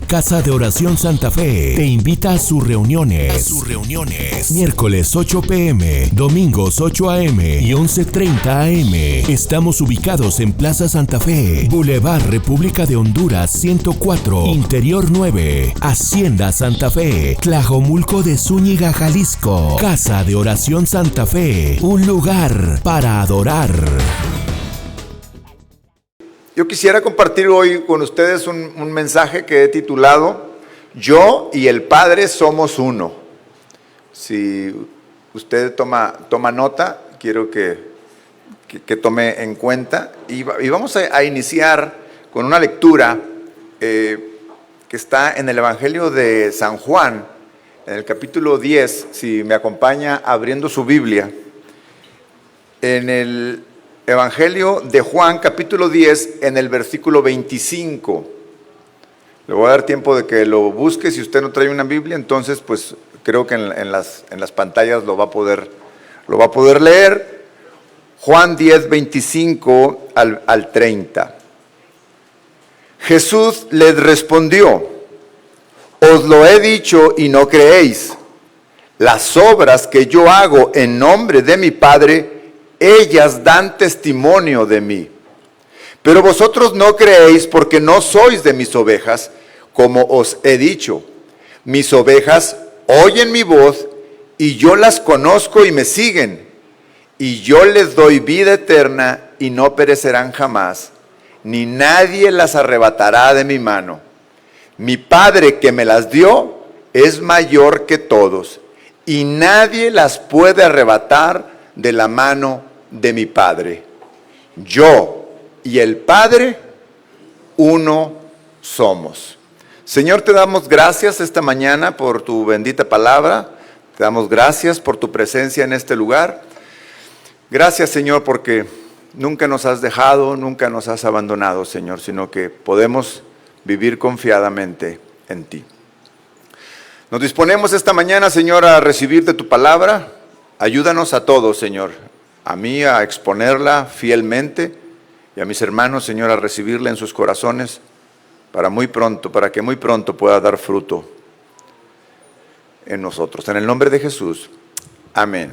Casa de Oración Santa Fe te invita a sus reuniones. Miércoles 8 p.m., domingos 8 a.m. y 11:30 a.m. Estamos ubicados en Plaza Santa Fe, Boulevard República de Honduras 104, Interior 9, Hacienda Santa Fe, Tlajomulco de Zúñiga, Jalisco. Casa de Oración Santa Fe, un lugar para adorar. Yo quisiera compartir hoy con ustedes un mensaje que he titulado Yo y el Padre somos uno. Si usted toma nota, quiero que tome en cuenta. Y vamos a iniciar con una lectura que está en el Evangelio de San Juan, en el capítulo 10, si me acompaña abriendo su Biblia. En el Evangelio de Juan, capítulo 10, en el versículo 25. Le voy a dar tiempo de que lo busque. Si usted no trae una Biblia, entonces pues creo que en las pantallas lo va a poder leer. Juan 10, 25 al 30. Jesús les respondió: os lo he dicho y no creéis. Las obras que yo hago en nombre de mi Padre, ellas dan testimonio de mí. Pero vosotros no creéis porque no sois de mis ovejas, como os he dicho. Mis ovejas oyen mi voz y yo las conozco y me siguen. Y yo les doy vida eterna y no perecerán jamás, ni nadie las arrebatará de mi mano. Mi Padre que me las dio es mayor que todos, y nadie las puede arrebatar de la mano de mi Padre. Yo y el Padre, uno somos. Señor, te damos gracias esta mañana por tu bendita palabra. Te damos gracias por tu presencia en este lugar. Gracias, Señor, porque nunca nos has dejado, nunca nos has abandonado, Señor, sino que podemos vivir confiadamente en ti. Nos disponemos esta mañana, Señor, a recibirte tu palabra. Ayúdanos a todos, Señor, a mí a exponerla fielmente y a mis hermanos, Señor, a recibirla en sus corazones para que muy pronto pueda dar fruto en nosotros. En el nombre de Jesús, amén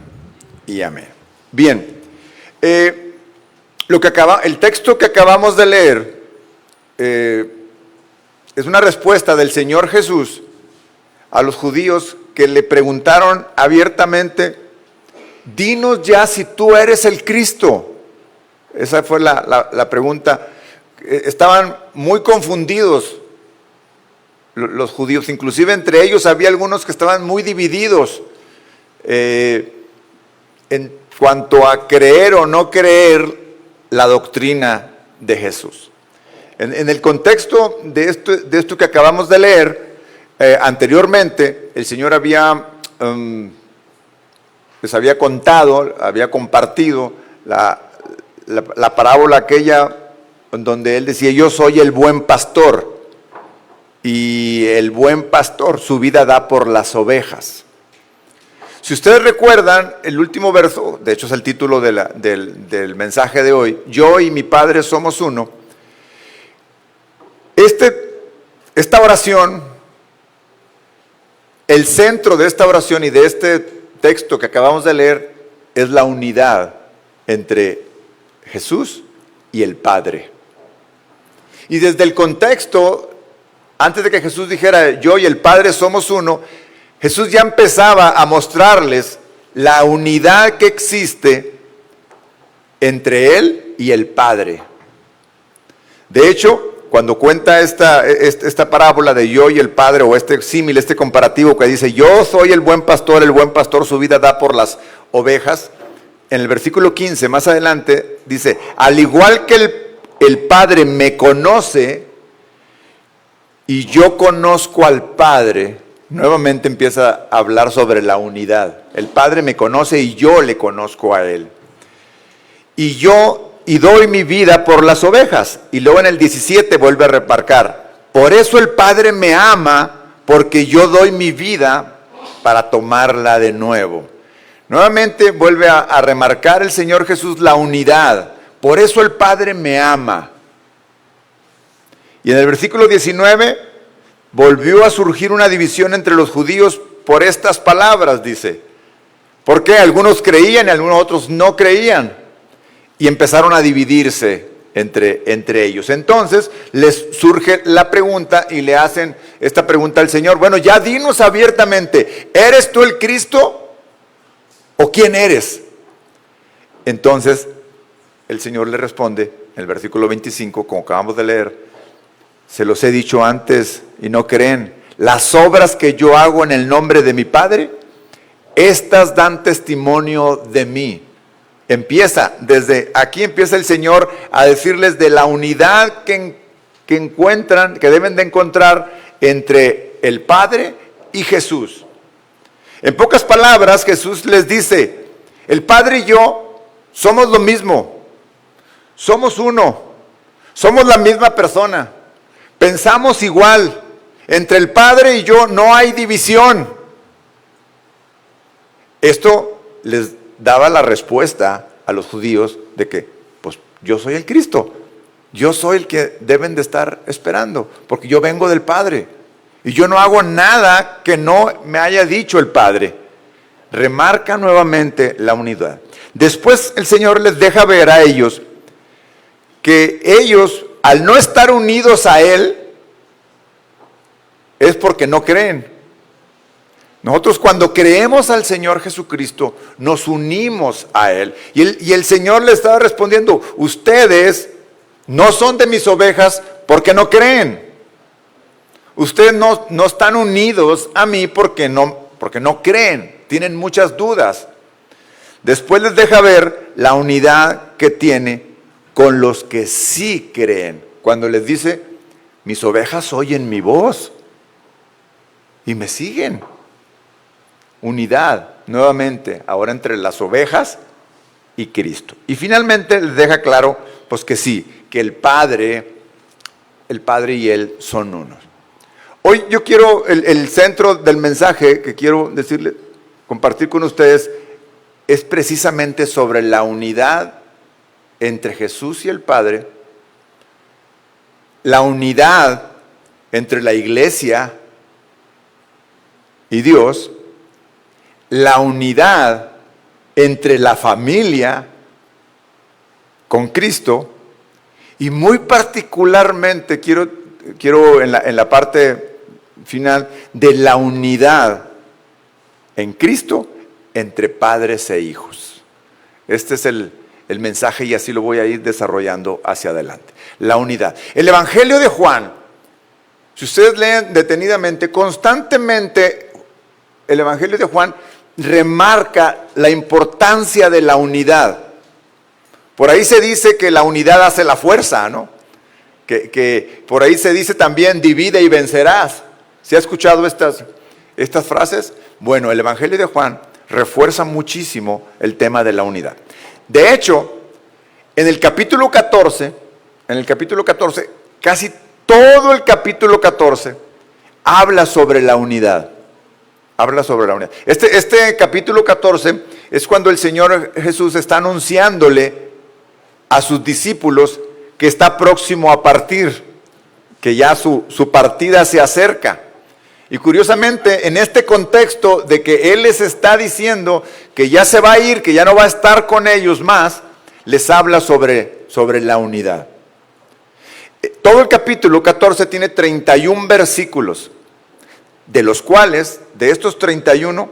y amén. Bien, el texto que acabamos de leer es una respuesta del Señor Jesús a los judíos que le preguntaron abiertamente: dinos ya si tú eres el Cristo. Esa fue la pregunta. Estaban muy confundidos los judíos, inclusive entre ellos había algunos que estaban muy divididos en cuanto a creer o no creer la doctrina de Jesús. En el contexto de esto que acabamos de leer, anteriormente el Señor les había contado, había compartido la parábola aquella donde Él decía: yo soy el buen pastor, y el buen pastor su vida da por las ovejas. Si ustedes recuerdan, el último verso, de hecho es el título del mensaje de hoy, yo y mi Padre somos uno. Esta oración, el centro de esta oración y de este texto que acabamos de leer es la unidad entre Jesús y el Padre. Y desde el contexto, antes de que Jesús dijera yo y el Padre somos uno, Jesús ya empezaba a mostrarles la unidad que existe entre Él y el Padre. De hecho, cuando cuenta esta parábola de yo y el Padre, o este símil, este comparativo que dice yo soy el buen pastor su vida da por las ovejas, en el versículo 15 más adelante dice: al igual que el Padre me conoce y yo conozco al Padre. Nuevamente empieza a hablar sobre la unidad. El Padre me conoce y yo le conozco a Él. Y doy mi vida por las ovejas. Y luego en el 17 vuelve a remarcar: por eso el Padre me ama, porque yo doy mi vida para tomarla de nuevo. Nuevamente vuelve a remarcar el Señor Jesús la unidad. Por eso el Padre me ama. Y en el versículo 19 volvió a surgir una división entre los judíos por estas palabras, dice. Porque algunos creían y algunos otros no creían. Y empezaron a dividirse entre ellos. Entonces les surge la pregunta y le hacen esta pregunta al Señor. Bueno, ya dinos abiertamente, ¿eres tú el Cristo o quién eres? Entonces el Señor le responde en el versículo 25, como acabamos de leer: se los he dicho antes y no creen. Las obras que yo hago en el nombre de mi Padre, estas dan testimonio de mí. Desde aquí empieza el Señor a decirles de la unidad que encuentran, que deben de encontrar entre el Padre y Jesús. En pocas palabras, Jesús les dice: el Padre y yo somos lo mismo, somos uno, somos la misma persona, pensamos igual. Entre el Padre y yo no hay división. Esto les daba la respuesta a los judíos de que, pues yo soy el Cristo, yo soy el que deben de estar esperando, porque yo vengo del Padre y yo no hago nada que no me haya dicho el Padre. Remarca nuevamente la unidad. Después el Señor les deja ver a ellos que ellos, al no estar unidos a Él, es porque no creen. Nosotros cuando creemos al Señor Jesucristo, nos unimos a Él. Y el Señor le estaba respondiendo: ustedes no son de mis ovejas porque no creen. Ustedes no están unidos a mí porque no creen. Tienen muchas dudas. Después les deja ver la unidad que tiene con los que sí creen. Cuando les dice: mis ovejas oyen mi voz y me siguen. Unidad, nuevamente, ahora entre las ovejas y Cristo. Y finalmente les deja claro, pues que sí, que el Padre y Él son uno. Hoy yo quiero, el centro del mensaje que quiero compartir con ustedes, es precisamente sobre la unidad entre Jesús y el Padre, la unidad entre la iglesia y Dios, la unidad entre la familia con Cristo, y muy particularmente quiero en la parte final de la unidad en Cristo entre padres e hijos. Este es el mensaje y así lo voy a ir desarrollando hacia adelante. La unidad. El Evangelio de Juan, si ustedes leen detenidamente, constantemente el Evangelio de Juan remarca la importancia de la unidad. Por ahí se dice que la unidad hace la fuerza, ¿no? Que por ahí se dice también: divide y vencerás. ¿Se ha escuchado estas frases? Bueno, el Evangelio de Juan refuerza muchísimo el tema de la unidad. De hecho, en el capítulo 14, casi todo el capítulo 14 habla sobre la unidad. Este capítulo 14 es cuando el Señor Jesús está anunciándole a sus discípulos que está próximo a partir, que ya su partida se acerca. Y curiosamente, en este contexto de que Él les está diciendo que ya se va a ir, que ya no va a estar con ellos más, les habla sobre la unidad. Todo el capítulo 14 tiene 31 versículos, de los cuales, de estos 31,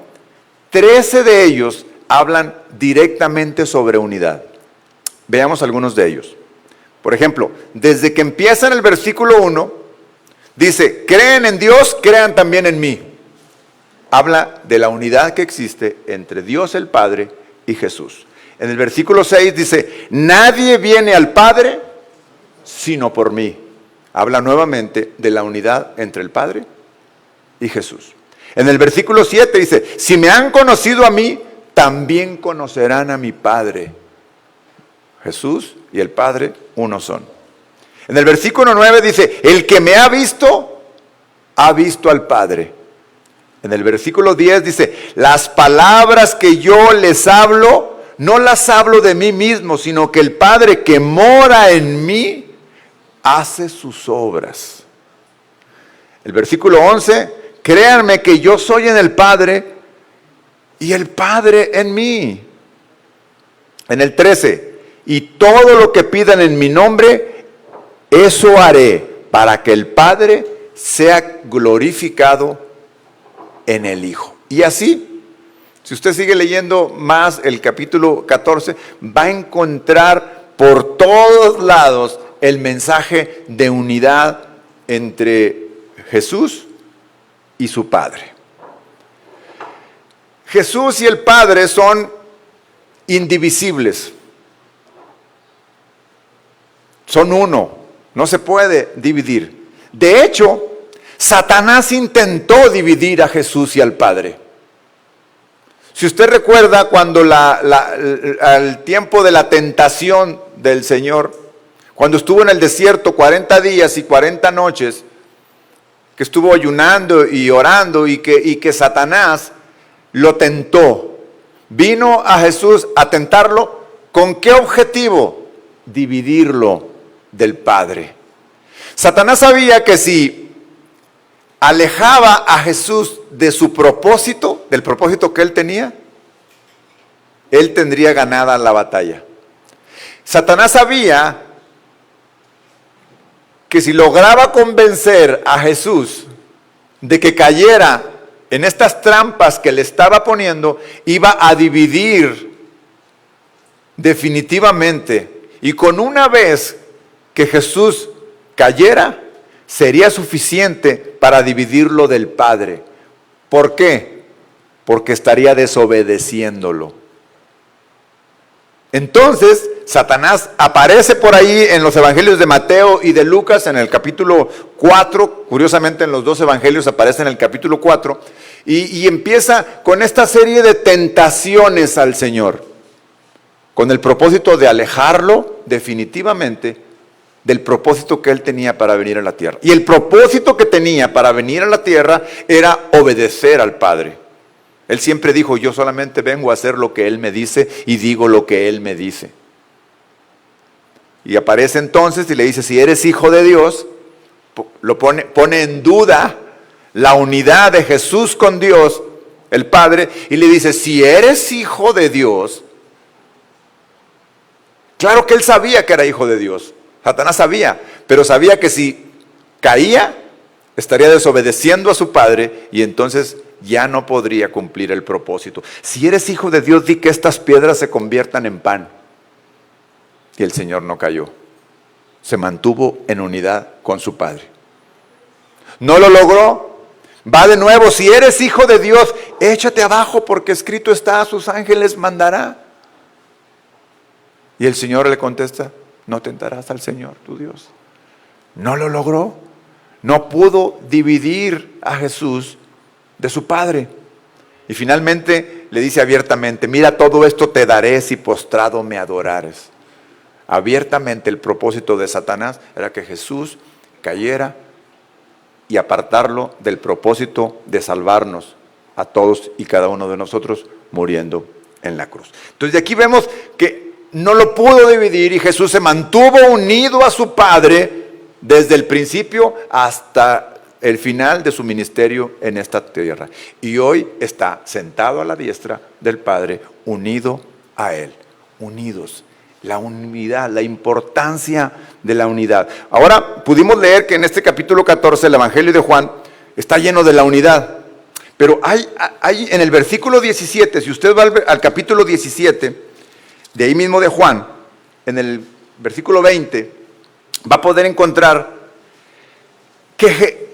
13 de ellos hablan directamente sobre unidad. Veamos algunos de ellos. Por ejemplo, desde que empieza en el versículo 1, dice: creen en Dios, crean también en mí. Habla de la unidad que existe entre Dios el Padre y Jesús. En el versículo 6 dice: nadie viene al Padre sino por mí. Habla nuevamente de la unidad entre el Padre y Jesús. En el versículo 7 dice: si me han conocido a mí, también conocerán a mi Padre. Jesús y el Padre uno son. En el versículo 9 dice: el que me ha visto al Padre. En el versículo 10 dice: las palabras que yo les hablo, no las hablo de mí mismo, sino que el Padre que mora en mí hace sus obras. El versículo 11, créanme que yo soy en el Padre y el Padre en mí. En el 13, y todo lo que pidan en mi nombre, eso haré para que el Padre sea glorificado en el Hijo. Y así, si usted sigue leyendo más el capítulo 14, va a encontrar por todos lados el mensaje de unidad entre Jesús y su Padre. Jesús y el Padre son indivisibles. Son uno, no se puede dividir. De hecho, Satanás intentó dividir a Jesús y al Padre. Si usted recuerda cuando al tiempo de la tentación del Señor, cuando estuvo en el desierto 40 días y 40 noches, que estuvo ayunando y orando y que Satanás lo tentó. Vino a Jesús a tentarlo, ¿con qué objetivo? Dividirlo del Padre. Satanás sabía que si alejaba a Jesús de su propósito, del propósito que él tenía, él tendría ganada la batalla. Satanás sabía que si lograba convencer a Jesús de que cayera en estas trampas que le estaba poniendo, iba a dividir definitivamente. Y con una vez que Jesús cayera, sería suficiente para dividirlo del Padre. ¿Por qué? Porque estaría desobedeciéndolo. Entonces, Satanás aparece por ahí en los evangelios de Mateo y de Lucas, en el capítulo 4, curiosamente en los dos evangelios aparece en el capítulo 4, y empieza con esta serie de tentaciones al Señor, con el propósito de alejarlo definitivamente del propósito que él tenía para venir a la tierra. Y el propósito que tenía para venir a la tierra era obedecer al Padre. Él siempre dijo, yo solamente vengo a hacer lo que Él me dice y digo lo que Él me dice. Y aparece entonces y le dice, si eres hijo de Dios, lo pone en duda la unidad de Jesús con Dios, el Padre, y le dice, si eres hijo de Dios, claro que él sabía que era hijo de Dios, Satanás sabía, pero sabía que si caía, estaría desobedeciendo a su Padre y entonces ya no podría cumplir el propósito. Si eres hijo de Dios, di que estas piedras se conviertan en pan. Y el Señor no cayó. Se mantuvo en unidad con su Padre. No lo logró. Va de nuevo, si eres hijo de Dios, échate abajo porque escrito está, a sus ángeles mandará. Y el Señor le contesta, no tentarás al Señor tu Dios. No lo logró. No pudo dividir a Jesús de su Padre. Y finalmente le dice abiertamente, mira, todo esto te daré si postrado me adorares. Abiertamente el propósito de Satanás era que Jesús cayera y apartarlo del propósito de salvarnos a todos y cada uno de nosotros muriendo en la cruz. Entonces de aquí vemos que no lo pudo dividir y Jesús se mantuvo unido a su Padre desde el principio hasta el final de su ministerio en esta tierra. Y hoy está sentado a la diestra del Padre, unido a Él, unidos. La unidad, la importancia de la unidad. Ahora pudimos leer que en este capítulo 14, el Evangelio de Juan, está lleno de la unidad. Pero hay en el versículo 17, si usted va al capítulo 17, de ahí mismo de Juan, en el versículo 20, va a poder encontrar que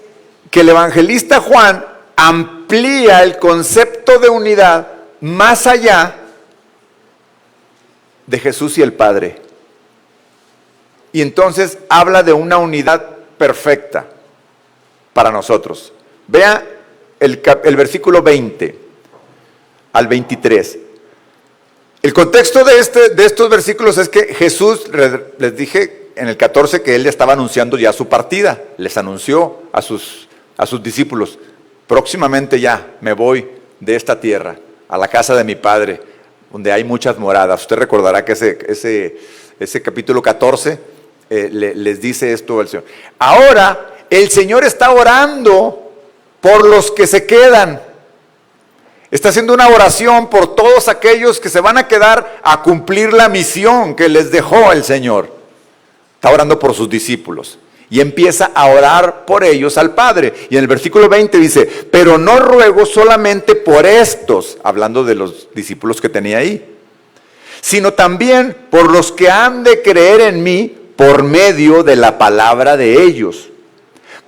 el evangelista Juan amplía el concepto de unidad más allá de Jesús y el Padre. Y entonces habla de una unidad perfecta para nosotros. Vea el versículo 20 al 23. El contexto de estos versículos es que Jesús, les dije en el 14 que Él estaba anunciando ya su partida. Les anunció a sus discípulos, próximamente ya me voy de esta tierra, a la casa de mi Padre, donde hay muchas moradas. Usted recordará que ese capítulo 14 les dice esto al Señor. Ahora el Señor está orando por los que se quedan. Está haciendo una oración por todos aquellos que se van a quedar a cumplir la misión que les dejó el Señor. Está orando por sus discípulos. Y empieza a orar por ellos al Padre. Y en el versículo 20 dice, pero no ruego solamente por estos, hablando de los discípulos que tenía ahí, sino también por los que han de creer en mí por medio de la palabra de ellos.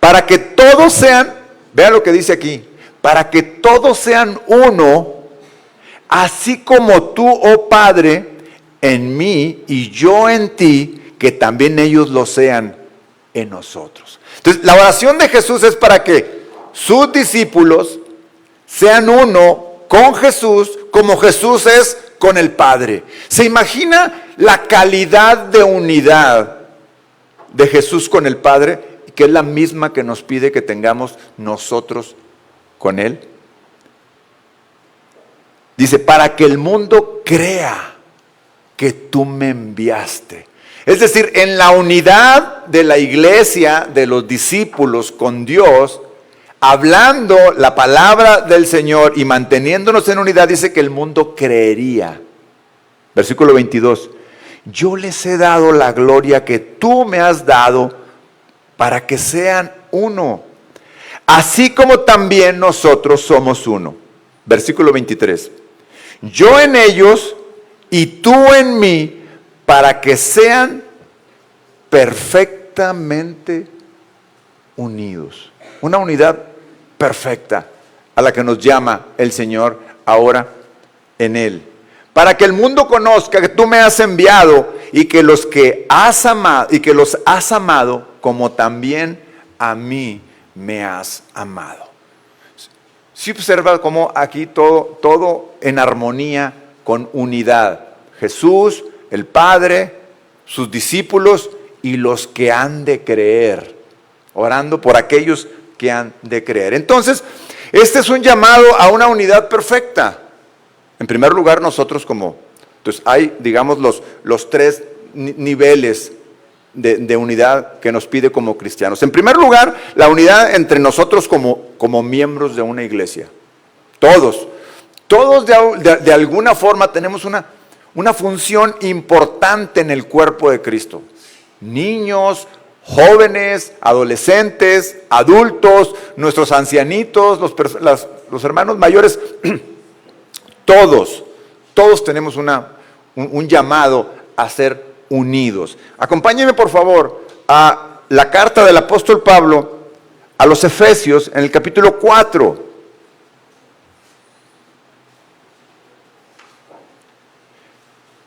Para que todos sean, vea lo que dice aquí, para que todos sean uno, así como tú, oh Padre, en mí y yo en ti, que también ellos lo sean en nosotros. Entonces, la oración de Jesús es para que sus discípulos sean uno con Jesús, como Jesús es con el Padre. ¿Se imagina la calidad de unidad de Jesús con el Padre? Que es la misma que nos pide que tengamos nosotros con Él. Dice, para que el mundo crea que tú me enviaste. Es decir, en la unidad de la iglesia, de los discípulos con Dios, hablando la palabra del Señor y manteniéndonos en unidad, dice que el mundo creería. Versículo 22. Yo les he dado la gloria que tú me has dado para que sean uno, así como también nosotros somos uno. Versículo 23. Yo en ellos y tú en mí, para que sean perfectamente unidos. Una unidad perfecta a la que nos llama el Señor ahora en Él. Para que el mundo conozca que tú me has enviado y que los has amado como también a mí me has amado. Si observa cómo aquí todo en armonía, con unidad. Jesús, el Padre, sus discípulos y los que han de creer. Orando por aquellos que han de creer. Entonces, este es un llamado a una unidad perfecta. En primer lugar, nosotros entonces hay, digamos, los tres niveles de unidad que nos pide como cristianos. En primer lugar, la unidad entre nosotros como miembros de una iglesia. Todos de alguna forma tenemos una función importante en el cuerpo de Cristo. Niños, jóvenes, adolescentes, adultos, nuestros ancianitos, los hermanos mayores, todos tenemos un llamado a ser unidos. Acompáñenme por favor a la carta del apóstol Pablo a los Efesios en el capítulo 4.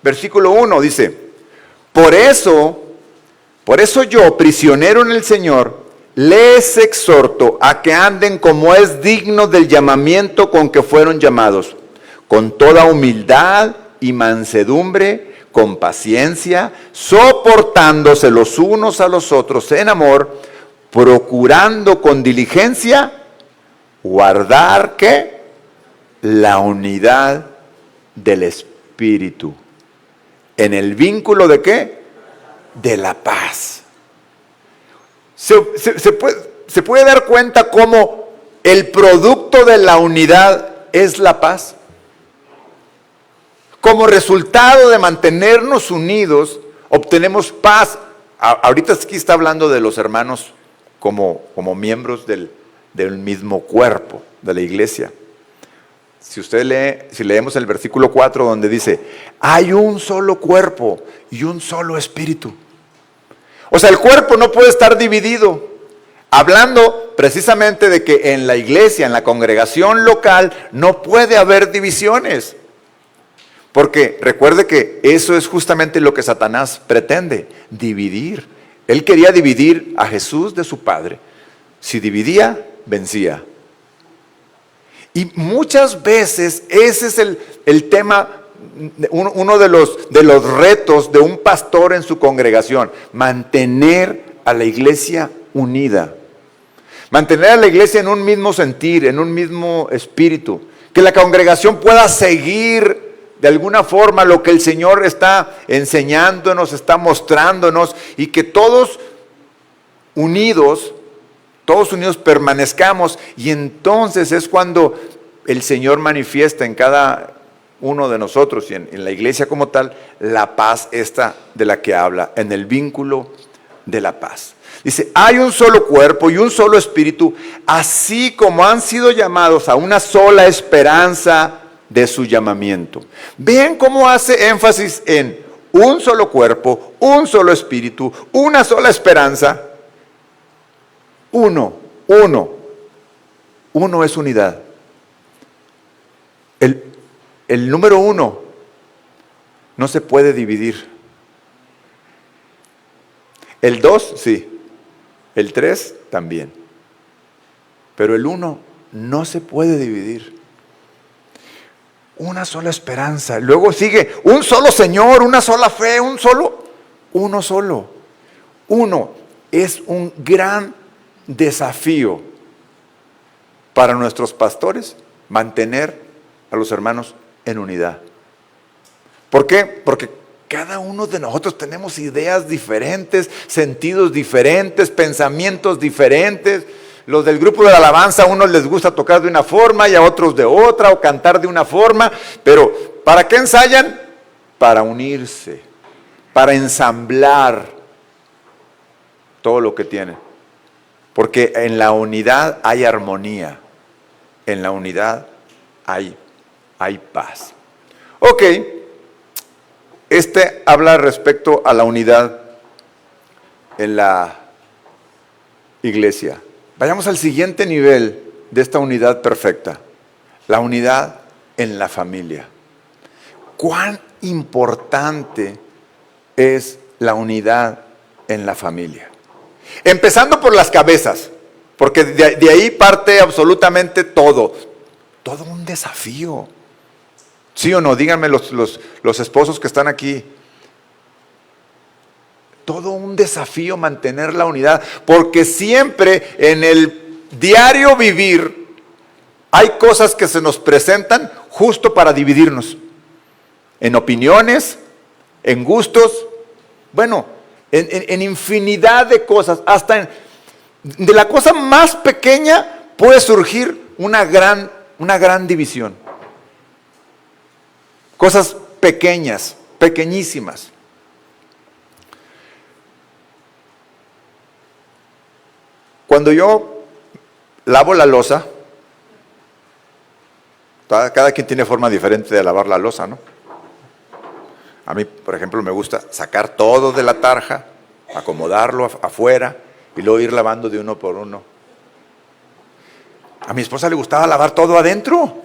Versículo 1 dice, por eso yo, prisionero en el Señor, les exhorto a que anden como es digno del llamamiento con que fueron llamados, con toda humildad y mansedumbre, con paciencia, soportándose los unos a los otros en amor, procurando con diligencia guardar ¿qué? La unidad del Espíritu. ¿En el vínculo de qué? De la paz. Se puede dar cuenta cómo el producto de la unidad es la paz. Como resultado de mantenernos unidos, obtenemos paz. Ahorita aquí está hablando de los hermanos como miembros del mismo cuerpo de la iglesia. Si leemos el versículo 4 donde dice, hay un solo cuerpo y un solo espíritu. O sea, el cuerpo no puede estar dividido. Hablando precisamente de que en la iglesia, en la congregación local, no puede haber divisiones. Porque recuerde que eso es justamente lo que Satanás pretende, dividir. Él quería dividir a Jesús de su Padre. Si dividía, vencía. Y muchas veces ese es el tema, uno de los retos de un pastor en su congregación, mantener a la iglesia unida. Mantener a la iglesia en un mismo sentir, en un mismo espíritu. Que la congregación pueda seguir de alguna forma lo que el Señor está enseñándonos, está mostrándonos, y que todos unidos todos unidos permanezcamos, y entonces es cuando el Señor manifiesta en cada uno de nosotros y en la iglesia como tal, la paz esta de la que habla, en el vínculo de la paz. Dice, hay un solo cuerpo y un solo espíritu, así como han sido llamados a una sola esperanza de su llamamiento. ¿Ven cómo hace énfasis en un solo cuerpo, un solo espíritu, una sola esperanza? Uno es unidad. El número uno no se puede dividir. El 2, sí. El 3 también. Pero el 1 no se puede dividir. Una sola esperanza. Luego sigue un solo Señor, una sola fe, uno solo. Uno es un gran desafío para nuestros pastores mantener a los hermanos en unidad. ¿Por qué? Porque cada uno de nosotros tenemos ideas diferentes, sentidos diferentes, pensamientos diferentes. Los del grupo de la alabanza, a unos les gusta tocar de una forma y a otros de otra, o cantar de una forma, pero ¿para qué ensayan? Para unirse, para ensamblar todo lo que tienen. Porque en la unidad hay armonía, en la unidad hay paz. Ok, habla respecto a la unidad en la iglesia. Vayamos al siguiente nivel de esta unidad perfecta, la unidad en la familia. ¿Cuán importante es la unidad en la familia? Empezando por las cabezas, porque de ahí parte absolutamente todo un desafío. ¿Sí o no? Díganme los esposos que están aquí. Todo un desafío mantener la unidad, porque siempre en el diario vivir hay cosas que se nos presentan justo para dividirnos. En opiniones, en gustos, bueno, en infinidad de cosas. Hasta de la cosa más pequeña puede surgir una gran división. Cosas pequeñas, pequeñísimas. Cuando yo lavo la loza, cada quien tiene forma diferente de lavar la loza, ¿no? A mí, por ejemplo, me gusta sacar todo de la tarja, acomodarlo afuera y luego ir lavando de uno por uno. A mi esposa le gustaba lavar todo adentro.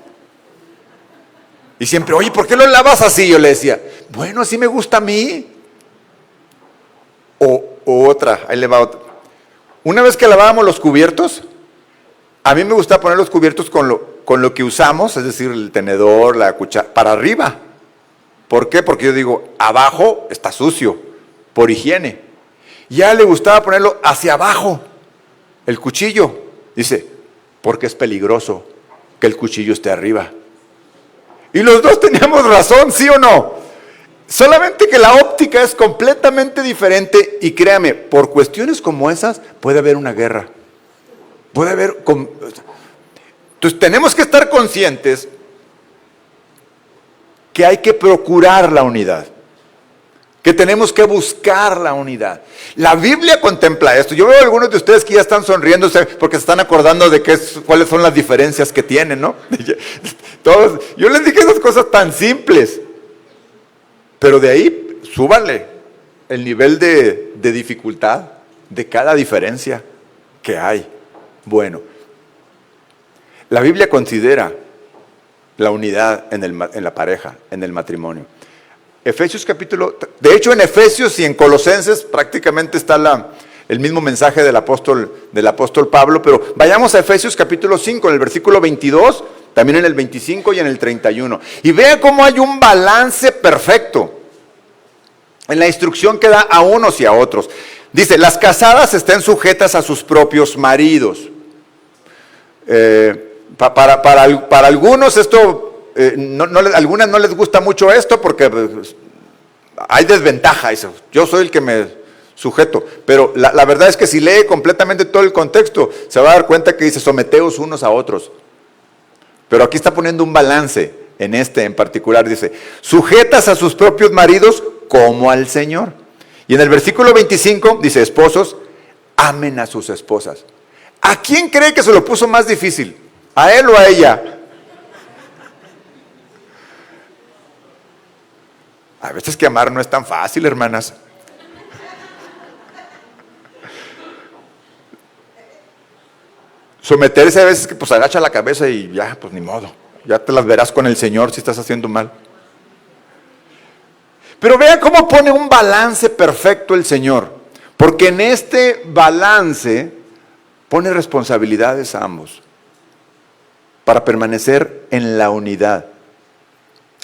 Y siempre, oye, ¿por qué lo lavas así? Yo le decía, bueno, así me gusta a mí. O otra, ahí le va otra. Una vez que lavábamos los cubiertos, a mí me gusta poner los cubiertos con lo que usamos, es decir, el tenedor, la cuchara, para arriba. ¿Por qué? Porque yo digo, abajo está sucio, por higiene. Ya le gustaba ponerlo hacia abajo, el cuchillo. Dice, porque es peligroso que el cuchillo esté arriba. Y los dos teníamos razón, ¿sí o no? Solamente que la óptica es completamente diferente y créame, por cuestiones como esas puede haber una guerra. Puede haber... Entonces tenemos que estar conscientes que hay que procurar la unidad, que tenemos que buscar la unidad. La Biblia contempla esto. Yo veo a algunos de ustedes que ya están sonriéndose porque se están acordando de cuáles son las diferencias que tienen, ¿no? Todos, yo les dije esas cosas tan simples, pero de ahí súbanle el nivel de dificultad de cada diferencia que hay. Bueno, la Biblia considera la unidad en la pareja, en el matrimonio. Efesios capítulo, de hecho en Efesios y en Colosenses prácticamente está el mismo mensaje del apóstol Pablo, pero vayamos a Efesios capítulo 5, en el versículo 22, también en el 25 y en el 31. Y vea cómo hay un balance perfecto en la instrucción que da a unos y a otros. Dice, las casadas estén sujetas a sus propios maridos. Para algunos esto, algunas no les gusta mucho esto porque hay desventaja. Yo soy el que me sujeto. Pero la verdad es que si lee completamente todo el contexto, se va a dar cuenta que dice someteos unos a otros. Pero aquí está poniendo un balance en en particular. Dice, sujetas a sus propios maridos como al Señor. Y en el versículo 25 dice, esposos, amen a sus esposas. ¿A quién cree que se lo puso más difícil? ¿A él o a ella? A veces que amar no es tan fácil, hermanas. Someterse a veces que pues agacha la cabeza y ya, pues ni modo. Ya te las verás con el Señor si estás haciendo mal. Pero vea cómo pone un balance perfecto el Señor. Porque en este balance pone responsabilidades a ambos para permanecer en la unidad.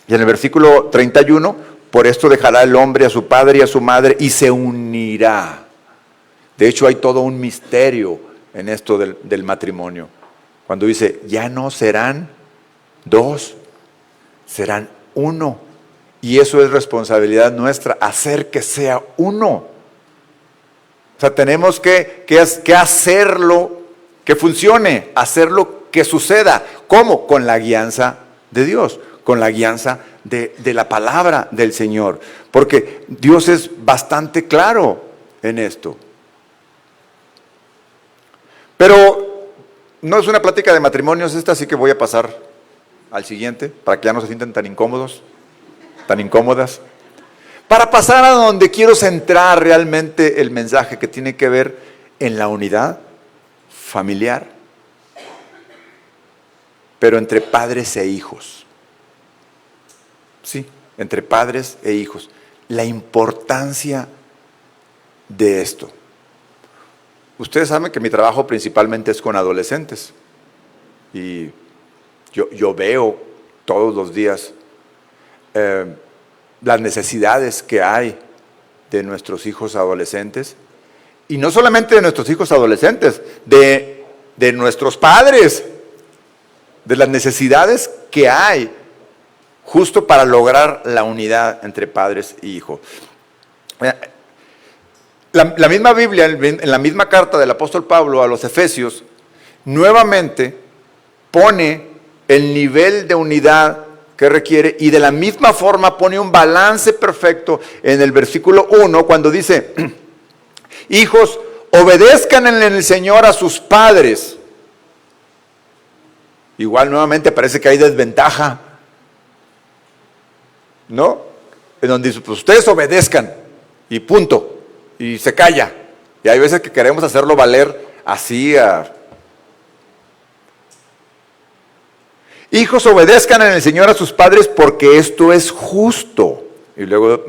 Y en el versículo 31, por esto dejará el hombre a su padre y a su madre y se unirá. De hecho, hay todo un misterio en esto del matrimonio. Cuando dice, ya no serán dos, serán uno. Y eso es responsabilidad nuestra, hacer que sea uno. O sea, tenemos que hacerlo, que funcione, hacerlo que suceda. ¿Cómo? Con la guianza de Dios, con la guianza de la palabra del Señor. Porque Dios es bastante claro en esto. Pero no es una plática de matrimonios esta, así que voy a pasar al siguiente, para que ya no se sientan tan incómodos, tan incómodas. Para pasar a donde quiero centrar realmente el mensaje que tiene que ver en la unidad familiar, pero entre padres e hijos. Sí, entre padres e hijos. La importancia de esto. Ustedes saben que mi trabajo principalmente es con adolescentes. Y yo veo todos los días las necesidades que hay de nuestros hijos adolescentes. Y no solamente de nuestros hijos adolescentes, de nuestros padres. De las necesidades que hay justo para lograr la unidad entre padres y hijos. La misma Biblia, en la misma carta del apóstol Pablo a los Efesios, nuevamente pone el nivel de unidad que requiere y de la misma forma pone un balance perfecto en el versículo 1 cuando dice, hijos, obedezcan en el Señor a sus padres. Igual nuevamente parece que hay desventaja, ¿no? En donde dice, pues ustedes obedezcan y punto. Y se calla. Y hay veces que queremos hacerlo valer así. Hijos, obedezcan en el Señor a sus padres porque esto es justo. Y luego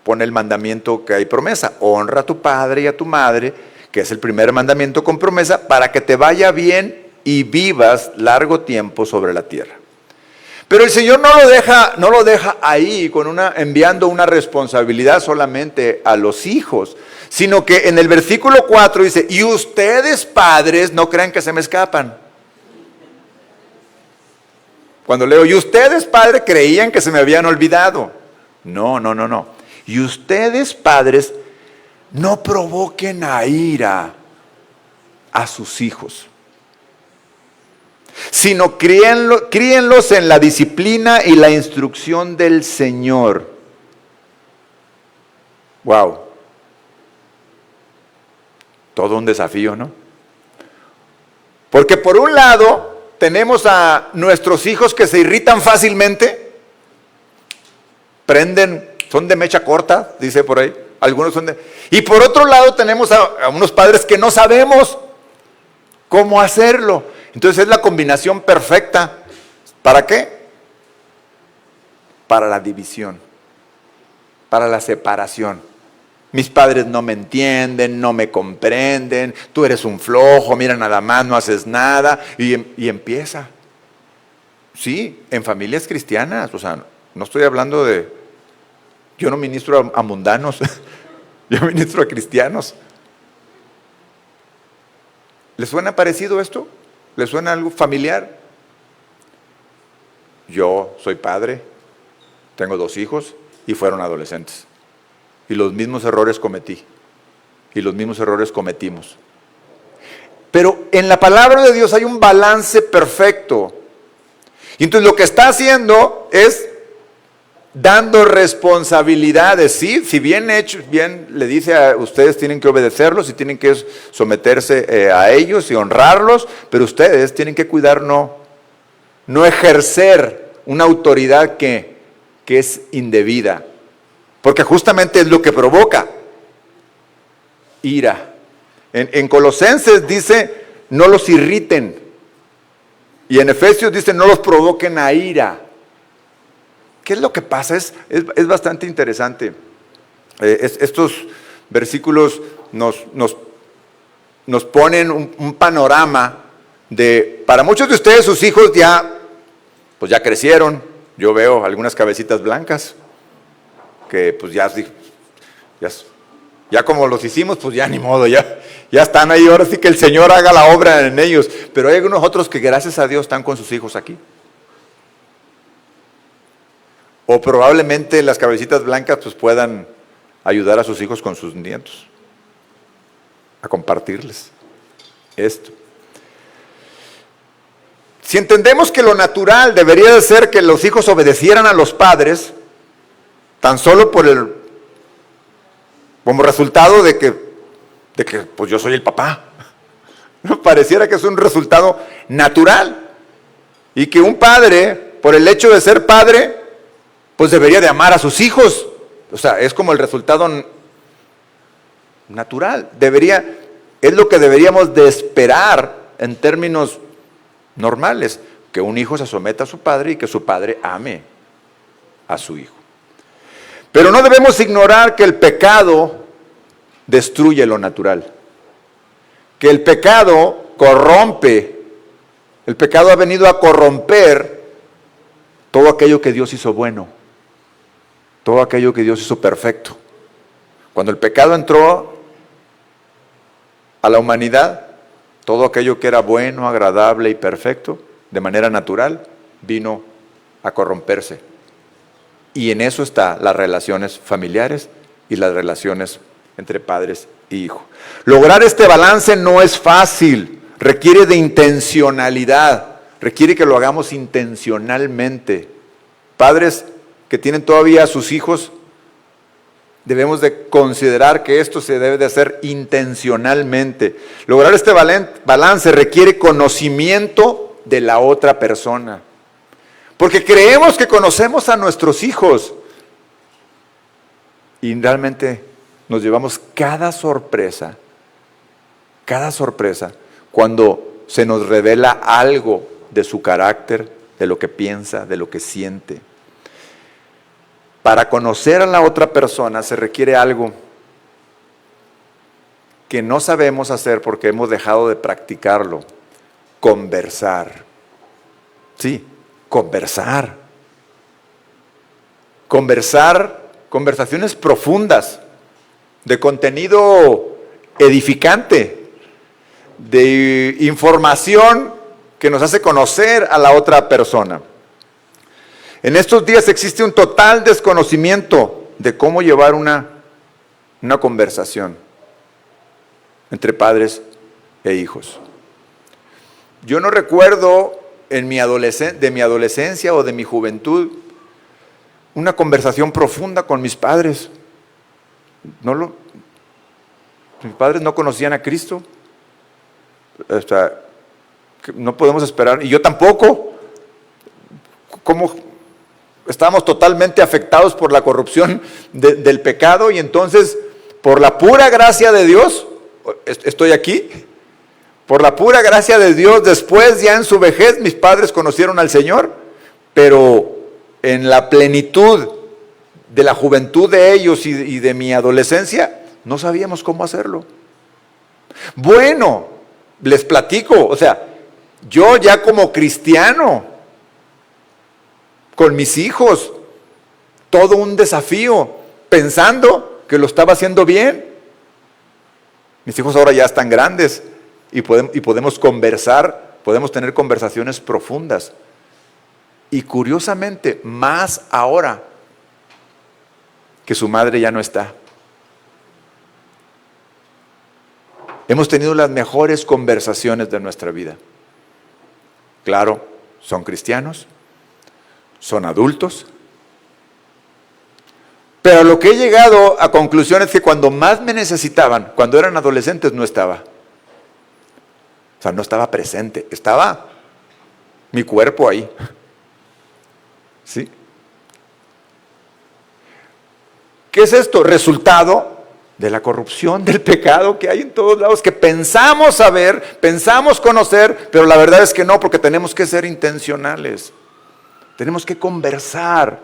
pone el mandamiento que hay promesa. Honra a tu padre y a tu madre, que es el primer mandamiento con promesa, para que te vaya bien y vivas largo tiempo sobre la tierra. Pero el Señor no lo deja ahí enviando una responsabilidad solamente a los hijos, sino que en el versículo 4 dice, y ustedes padres no crean que se me escapan. Cuando leo, y ustedes padres creían que se me habían olvidado. No. Y ustedes padres no provoquen a ira a sus hijos, sino críenlos en la disciplina y la instrucción del Señor. Wow. Todo un desafío, ¿no? Porque por un lado tenemos a nuestros hijos que se irritan fácilmente, son de mecha corta, dice por ahí, algunos son y por otro lado tenemos a unos padres que no sabemos cómo hacerlo. Entonces es la combinación perfecta. ¿Para qué? Para la división, para la separación. Mis padres no me entienden, no me comprenden, tú eres un flojo, mira nada más, no haces nada, y empieza. Sí, en familias cristianas, o sea, no estoy hablando yo no ministro a mundanos, yo ministro a cristianos. ¿Les suena parecido esto? ¿Les suena algo familiar? Yo soy padre, tengo 2 hijos y fueron adolescentes. Y los mismos errores cometí. y los mismos errores cometimos. Pero en la palabra de Dios hay un balance perfecto. Y entonces lo que está haciendo es dando responsabilidades, ¿sí? Si bien hecho, bien le dice a ustedes tienen que obedecerlos y tienen que someterse a ellos y honrarlos, pero ustedes tienen que cuidar no ejercer una autoridad que es indebida, porque justamente es lo que provoca ira. En Colosenses dice, no los irriten. Y en Efesios dice, no los provoquen a ira. ¿Qué es lo que pasa? Es bastante interesante. Estos versículos nos ponen un panorama de, para muchos de ustedes, sus hijos ya crecieron. Yo veo algunas cabecitas blancas que pues ya como los hicimos, pues ya ni modo, ya están ahí, ahora sí que el Señor haga la obra en ellos. Pero hay algunos otros que gracias a Dios están con sus hijos aquí. O probablemente las cabecitas blancas pues puedan ayudar a sus hijos con sus nietos, a compartirles esto. Si entendemos que lo natural debería de ser que los hijos obedecieran a los padres, tan solo como resultado de que pues yo soy el papá. ¿No? Pareciera que es un resultado natural. Y que un padre, por el hecho de ser padre, pues debería de amar a sus hijos. O sea, es como el resultado natural. Es lo que deberíamos de esperar en términos normales. Que un hijo se someta a su padre y que su padre ame a su hijo. Pero no debemos ignorar que el pecado destruye lo natural. Que el pecado corrompe. El pecado ha venido a corromper todo aquello que Dios hizo bueno. Todo aquello que Dios hizo perfecto. Cuando el pecado entró a la humanidad, todo aquello que era bueno, agradable y perfecto, de manera natural, vino a corromperse. Y en eso están las relaciones familiares y las relaciones entre padres e hijos. Lograr este balance no es fácil, requiere de intencionalidad, requiere que lo hagamos intencionalmente. Padres que tienen todavía a sus hijos, debemos de considerar que esto se debe de hacer intencionalmente. Lograr este balance requiere conocimiento de la otra persona. Porque creemos que conocemos a nuestros hijos y realmente nos llevamos cada sorpresa cuando se nos revela algo de su carácter, de lo que piensa, de lo que siente. Para conocer a la otra persona se requiere algo que no sabemos hacer porque hemos dejado de practicarlo: conversar. Sí, conversar. Conversaciones profundas, de contenido edificante, de información que nos hace conocer a la otra persona. En estos días existe un total desconocimiento de cómo llevar una conversación entre padres e hijos. Yo no recuerdo de mi adolescencia o de mi juventud una conversación profunda con mis padres. Mis padres no conocían a Cristo. No podemos esperar, y yo tampoco. ¿Cómo? Estábamos totalmente afectados por la corrupción del pecado, y entonces, por la pura gracia de Dios, estoy aquí. Por la pura gracia de Dios, después ya en su vejez, mis padres conocieron al Señor, pero en la plenitud de la juventud de ellos y de mi adolescencia, no sabíamos cómo hacerlo. Bueno, les platico, o sea, yo ya como cristiano, con mis hijos, todo un desafío, pensando que lo estaba haciendo bien. Mis hijos ahora ya están grandes y podemos conversar, podemos tener conversaciones profundas. Y curiosamente, más ahora que su madre ya no está. hemos tenido las mejores conversaciones de nuestra vida. Claro, son cristianos, son adultos, pero lo que he llegado a conclusión es que cuando más me necesitaban, cuando eran adolescentes, no estaba. O sea, no estaba presente, estaba mi cuerpo ahí. ¿Sí? ¿Qué es esto? Resultado de la corrupción, del pecado que hay en todos lados, que pensamos saber, pensamos conocer, pero la verdad es que no, porque tenemos que ser intencionales. Tenemos que conversar.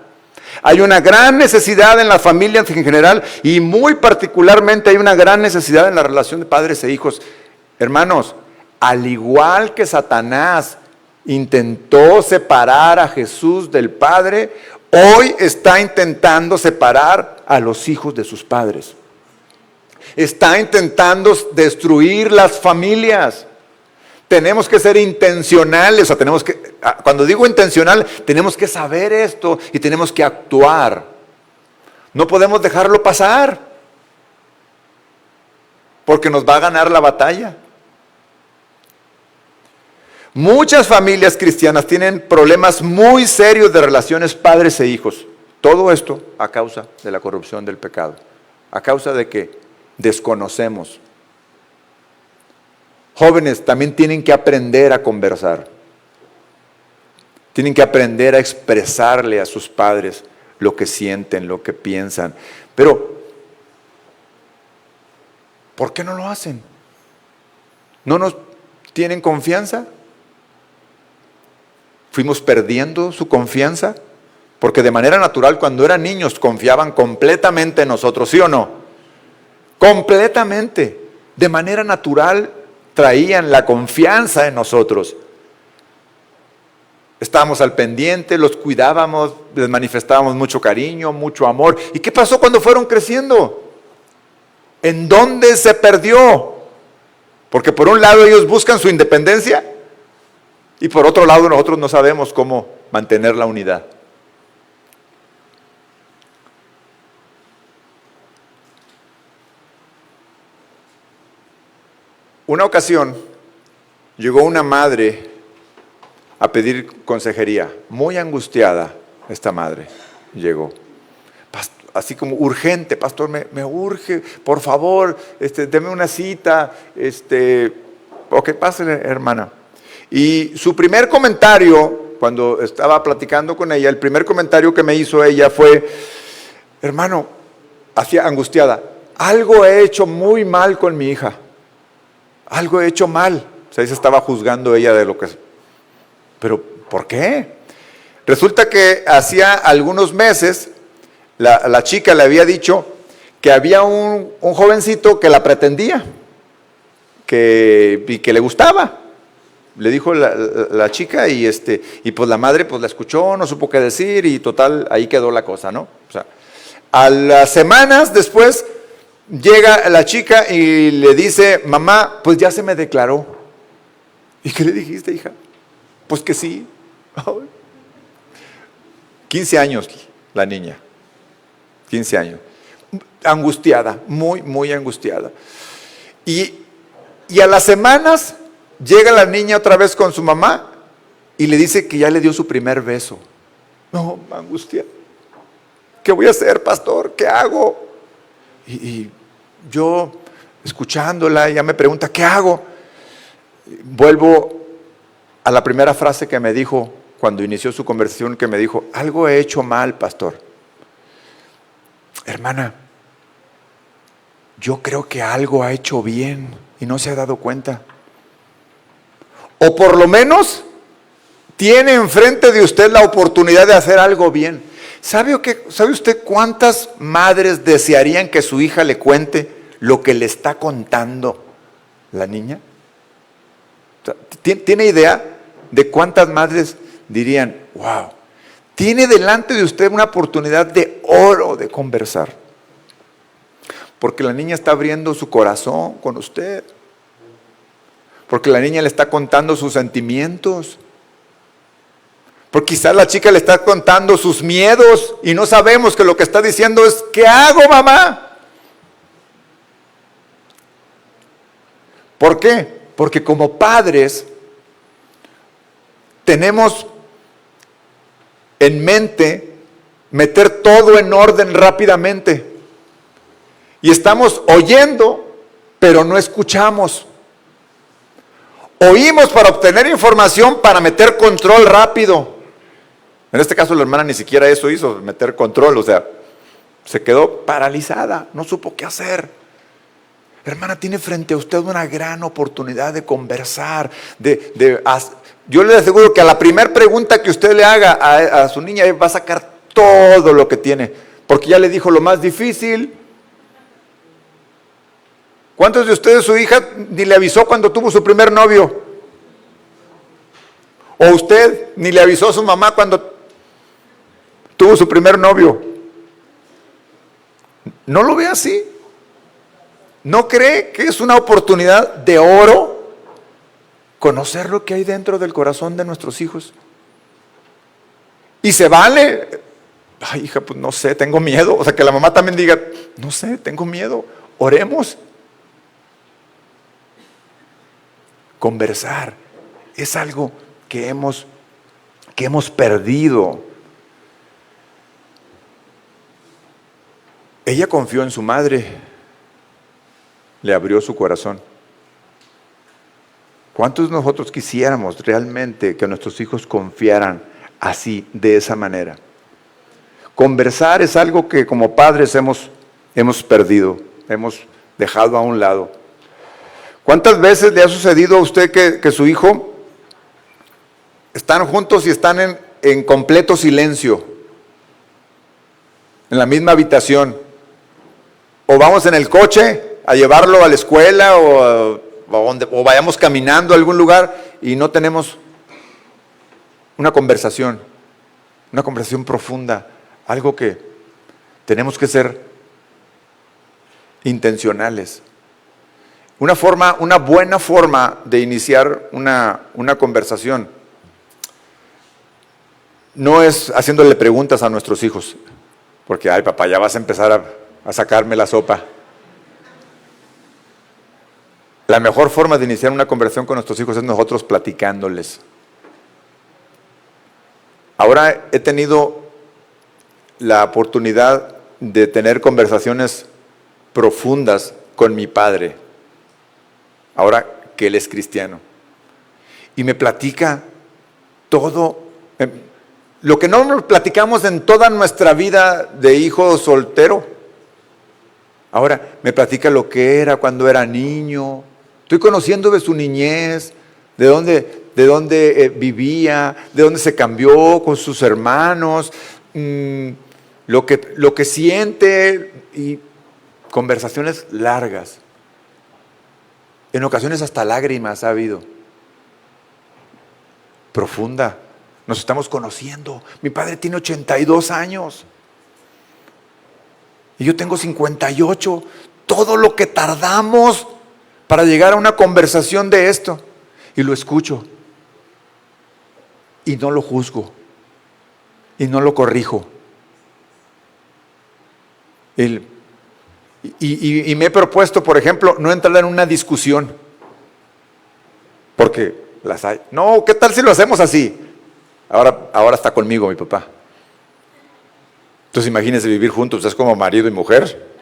Hay una gran necesidad en las familias en general y muy particularmente hay una gran necesidad en la relación de padres e hijos. Hermanos, al igual que Satanás intentó separar a Jesús del Padre, hoy está intentando separar a los hijos de sus padres. Está intentando destruir las familias. Tenemos que ser intencionales, o sea, cuando digo intencional, tenemos que saber esto y tenemos que actuar. No podemos dejarlo pasar, porque nos va a ganar la batalla. Muchas familias cristianas tienen problemas muy serios de relaciones padres e hijos. Todo esto a causa de la corrupción del pecado, a causa de que desconocemos. Jóvenes también tienen que aprender a conversar. Tienen que aprender a expresarle a sus padres lo que sienten, lo que piensan. Pero, ¿por qué no lo hacen? ¿No nos tienen confianza? ¿Fuimos perdiendo su confianza? Porque de manera natural, cuando eran niños, confiaban completamente en nosotros, ¿sí o no? Completamente. De manera natural, traían la confianza en nosotros. Estábamos al pendiente, los cuidábamos, les manifestábamos mucho cariño, mucho amor. ¿Y qué pasó cuando fueron creciendo? ¿En dónde se perdió? Porque por un lado ellos buscan su independencia y por otro lado nosotros no sabemos cómo mantener la unidad. Una ocasión llegó una madre a pedir consejería, muy angustiada esta madre llegó, así como urgente, pastor, me urge, por favor, deme una cita, ok, pásale, hermana. Y su primer comentario, cuando estaba platicando con ella, el primer comentario que me hizo ella fue, hermano, así angustiada, algo he hecho muy mal con mi hija. Algo he hecho mal. O sea, ahí se estaba juzgando ella de lo que... Pero, ¿por qué? Resulta que hacía algunos meses, la chica le había dicho que había un jovencito que la pretendía, y que le gustaba. Le dijo la chica y pues la madre pues la escuchó, no supo qué decir y total, ahí quedó la cosa, ¿no? O sea, a las semanas después... llega la chica y le dice, mamá, pues ya se me declaró. ¿Y qué le dijiste, hija? Pues que sí. 15 años la niña. 15 años. Angustiada, muy, muy angustiada. Y a las semanas llega la niña otra vez con su mamá y le dice que ya le dio su primer beso. No, angustiada. ¿Qué voy a hacer, pastor? ¿Qué hago? Y yo, escuchándola, ella me pregunta, ¿qué hago? Vuelvo a la primera frase que me dijo cuando inició su conversación, que me dijo, algo he hecho mal, pastor. Hermana, yo creo que algo ha hecho bien y no se ha dado cuenta. O por lo menos tiene enfrente de usted la oportunidad de hacer algo bien. ¿Sabe usted cuántas madres desearían que su hija le cuente lo que le está contando la niña? ¿Tiene idea de cuántas madres dirían, wow, tiene delante de usted una oportunidad de oro de conversar? Porque la niña está abriendo su corazón con usted. Porque la niña le está contando sus sentimientos. Porque quizás la chica le está contando sus miedos y no sabemos que lo que está diciendo es, ¿qué hago, mamá? ¿Por qué? Porque como padres tenemos en mente meter todo en orden rápidamente. Y estamos oyendo, pero no escuchamos. Oímos para obtener información, para meter control rápido. En este caso la hermana ni siquiera eso hizo, meter control, o sea, se quedó paralizada, no supo qué hacer. Hermana, tiene frente a usted una gran oportunidad de conversar, yo le aseguro que a la primera pregunta que usted le haga a su niña, va a sacar todo lo que tiene, porque ya le dijo lo más difícil. ¿Cuántos de ustedes su hija ni le avisó cuando tuvo su primer novio? ¿O usted ni le avisó a su mamá cuando tuvo su primer novio? ¿No lo ve así? ¿No cree que es una oportunidad de oro conocer lo que hay dentro del corazón de nuestros hijos? Y se vale, ay hija, pues no sé, tengo miedo. O sea, que la mamá también diga, no sé, tengo miedo, oremos. Conversar es algo que hemos perdido. Ella confió en su madre, le abrió su corazón. ¿Cuántos de nosotros quisiéramos realmente que nuestros hijos confiaran así, de esa manera? Conversar es algo que como padres hemos perdido, hemos dejado a un lado. ¿Cuántas veces le ha sucedido a usted que su hijo están juntos y están en completo silencio, en la misma habitación? O vamos en el coche a llevarlo a la escuela o vayamos caminando a algún lugar y no tenemos una conversación profunda, algo que tenemos que ser intencionales. Una buena forma de iniciar una conversación no es haciéndole preguntas a nuestros hijos, porque, ay papá, ya vas a empezar a sacarme la sopa. La mejor forma de iniciar una conversación con nuestros hijos es nosotros platicándoles. Ahora he tenido la oportunidad de tener conversaciones profundas con mi padre, ahora que él es cristiano. Y me platica todo, lo que no nos platicamos en toda nuestra vida de hijo soltero. Ahora me platica lo que era cuando era niño. Estoy conociendo de su niñez, de dónde vivía, de dónde se cambió con sus hermanos, lo que siente, y conversaciones largas. En ocasiones hasta lágrimas ha habido. Profunda. Nos estamos conociendo. Mi padre tiene 82 años. Y yo tengo 58. Todo lo que tardamos para llegar a una conversación de esto. Y lo escucho. Y no lo juzgo. Y no lo corrijo. Y me he propuesto, por ejemplo, no entrar en una discusión. Porque las hay. No, ¿qué tal si lo hacemos así? Ahora está conmigo mi papá. Entonces imagínense vivir juntos, es como marido y mujer.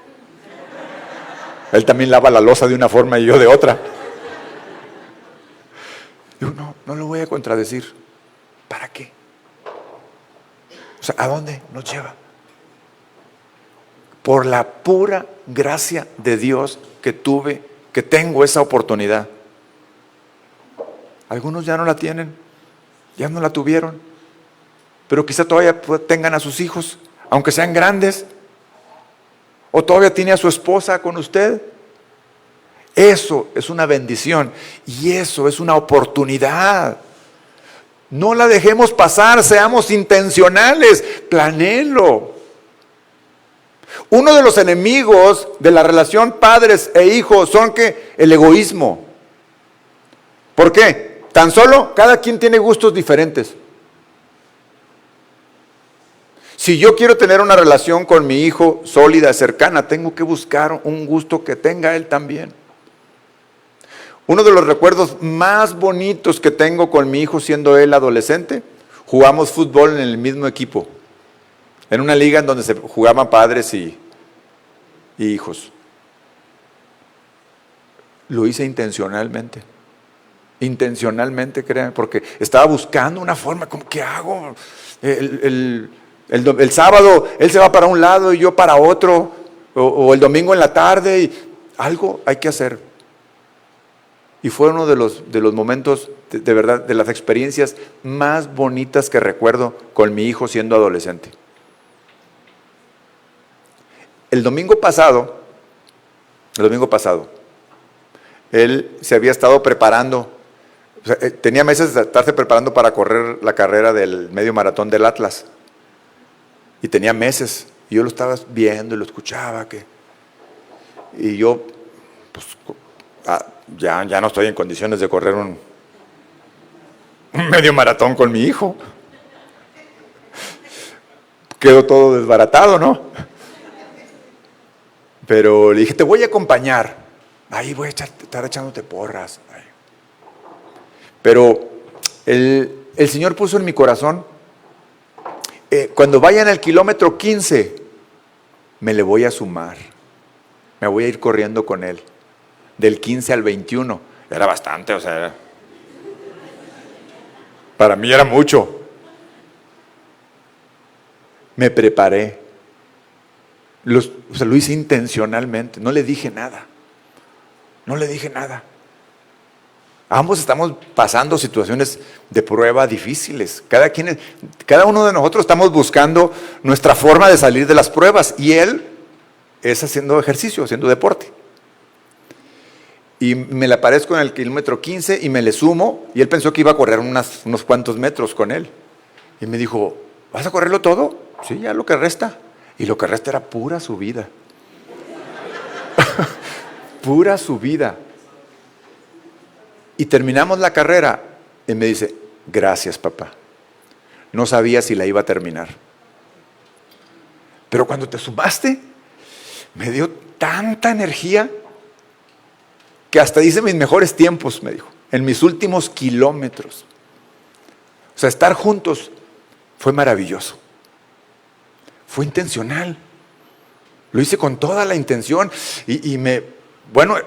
Él también lava la loza de una forma y yo de otra. Digo, no lo voy a contradecir. ¿Para qué? O sea, ¿a dónde nos lleva? Por la pura gracia de Dios que tengo esa oportunidad. Algunos ya no la tienen, ya no la tuvieron, pero quizá todavía tengan a sus hijos, aunque sean grandes, o todavía tiene a su esposa con usted. Eso es una bendición y eso es una oportunidad. No la dejemos pasar, seamos intencionales, planéenlo. Uno de los enemigos de la relación padres e hijos son el egoísmo. ¿Por qué? Tan solo cada quien tiene gustos diferentes. Si yo quiero tener una relación con mi hijo sólida, cercana, tengo que buscar un gusto que tenga él también. Uno de los recuerdos más bonitos que tengo con mi hijo siendo él adolescente, jugamos fútbol en el mismo equipo, en una liga en donde se jugaban padres y hijos. Lo hice intencionalmente, créanme, porque estaba buscando una forma, como, ¿qué hago? El sábado él se va para un lado y yo para otro, o el domingo en la tarde, y algo hay que hacer. Y fue uno de los momentos, de verdad, de las experiencias más bonitas que recuerdo con mi hijo siendo adolescente. El domingo pasado, él se había estado preparando, o sea, tenía meses de estarse preparando para correr la carrera del medio maratón del Atlas. Y tenía meses, y yo lo estaba viendo y lo escuchaba, y yo, pues, ya no estoy en condiciones de correr un medio maratón con mi hijo. Quedó todo desbaratado, ¿no? Pero le dije, te voy a acompañar. Ahí voy a estar echándote porras. Pero el Señor puso en mi corazón, cuando vayan al kilómetro 15, me le voy a sumar. Me voy a ir corriendo con él. Del 15 al 21. Era bastante, o sea, para mí era mucho. Me preparé. Lo hice intencionalmente. No le dije nada. Ambos estamos pasando situaciones de prueba difíciles. Cada uno de nosotros estamos buscando nuestra forma de salir de las pruebas. Y él es haciendo ejercicio, haciendo deporte. Y me le aparezco en el kilómetro 15 y me le sumo. Y él pensó que iba a correr unos cuantos metros con él. Y me dijo, ¿vas a correrlo todo? Sí, ya lo que resta. Y lo que resta era pura subida. Pura subida. Y terminamos la carrera. Y me dice, gracias, papá. No sabía si la iba a terminar. Pero cuando te sumaste, me dio tanta energía que hasta hice mis mejores tiempos, me dijo, en mis últimos kilómetros. O sea, estar juntos fue maravilloso. Fue intencional. Lo hice con toda la intención. Bueno,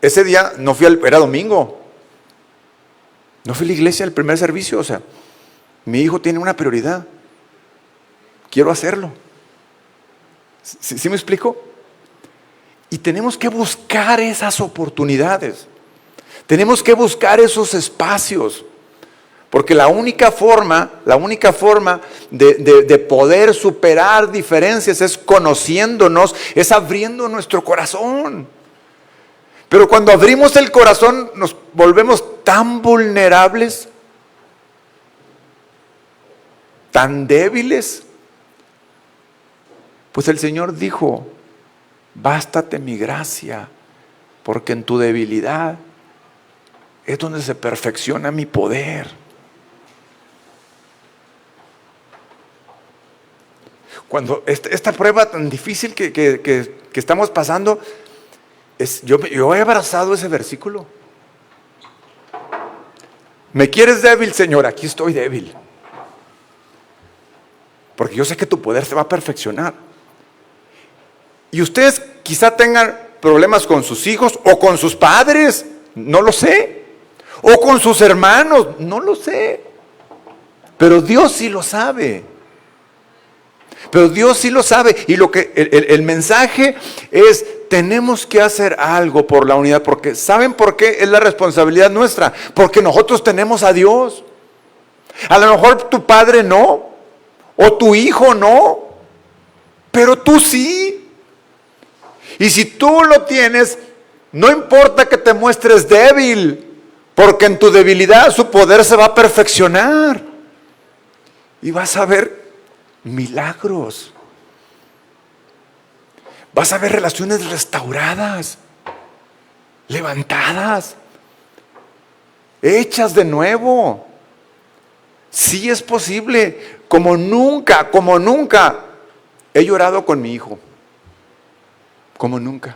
ese día no era domingo. No fui a la iglesia el primer servicio. O sea, mi hijo tiene una prioridad. Quiero hacerlo. ¿Sí me explico? Y tenemos que buscar esas oportunidades. Tenemos que buscar esos espacios. Porque la única forma de poder superar diferencias es conociéndonos, es abriendo nuestro corazón. Pero cuando abrimos el corazón nos volvemos tan vulnerables, tan débiles. Pues el Señor dijo, bástate mi gracia, porque en tu debilidad es donde se perfecciona mi poder. Cuando esta prueba tan difícil que estamos pasando, yo he abrazado ese versículo. ¿Me quieres débil, Señor? Aquí estoy débil. Porque yo sé que tu poder se va a perfeccionar. Y ustedes quizá tengan problemas con sus hijos o con sus padres, no lo sé. O con sus hermanos, no lo sé. Pero Dios sí lo sabe. Y el mensaje es, tenemos que hacer algo por la unidad, porque ¿saben por qué es la responsabilidad nuestra? Porque nosotros tenemos a Dios. A lo mejor tu padre no, o tu hijo no, pero tú sí. Y si tú lo tienes, no importa que te muestres débil, porque en tu debilidad su poder se va a perfeccionar. Y vas a ver milagros. Vas a ver relaciones restauradas, levantadas, hechas de nuevo. Sí es posible, como nunca he llorado con mi hijo. Como nunca.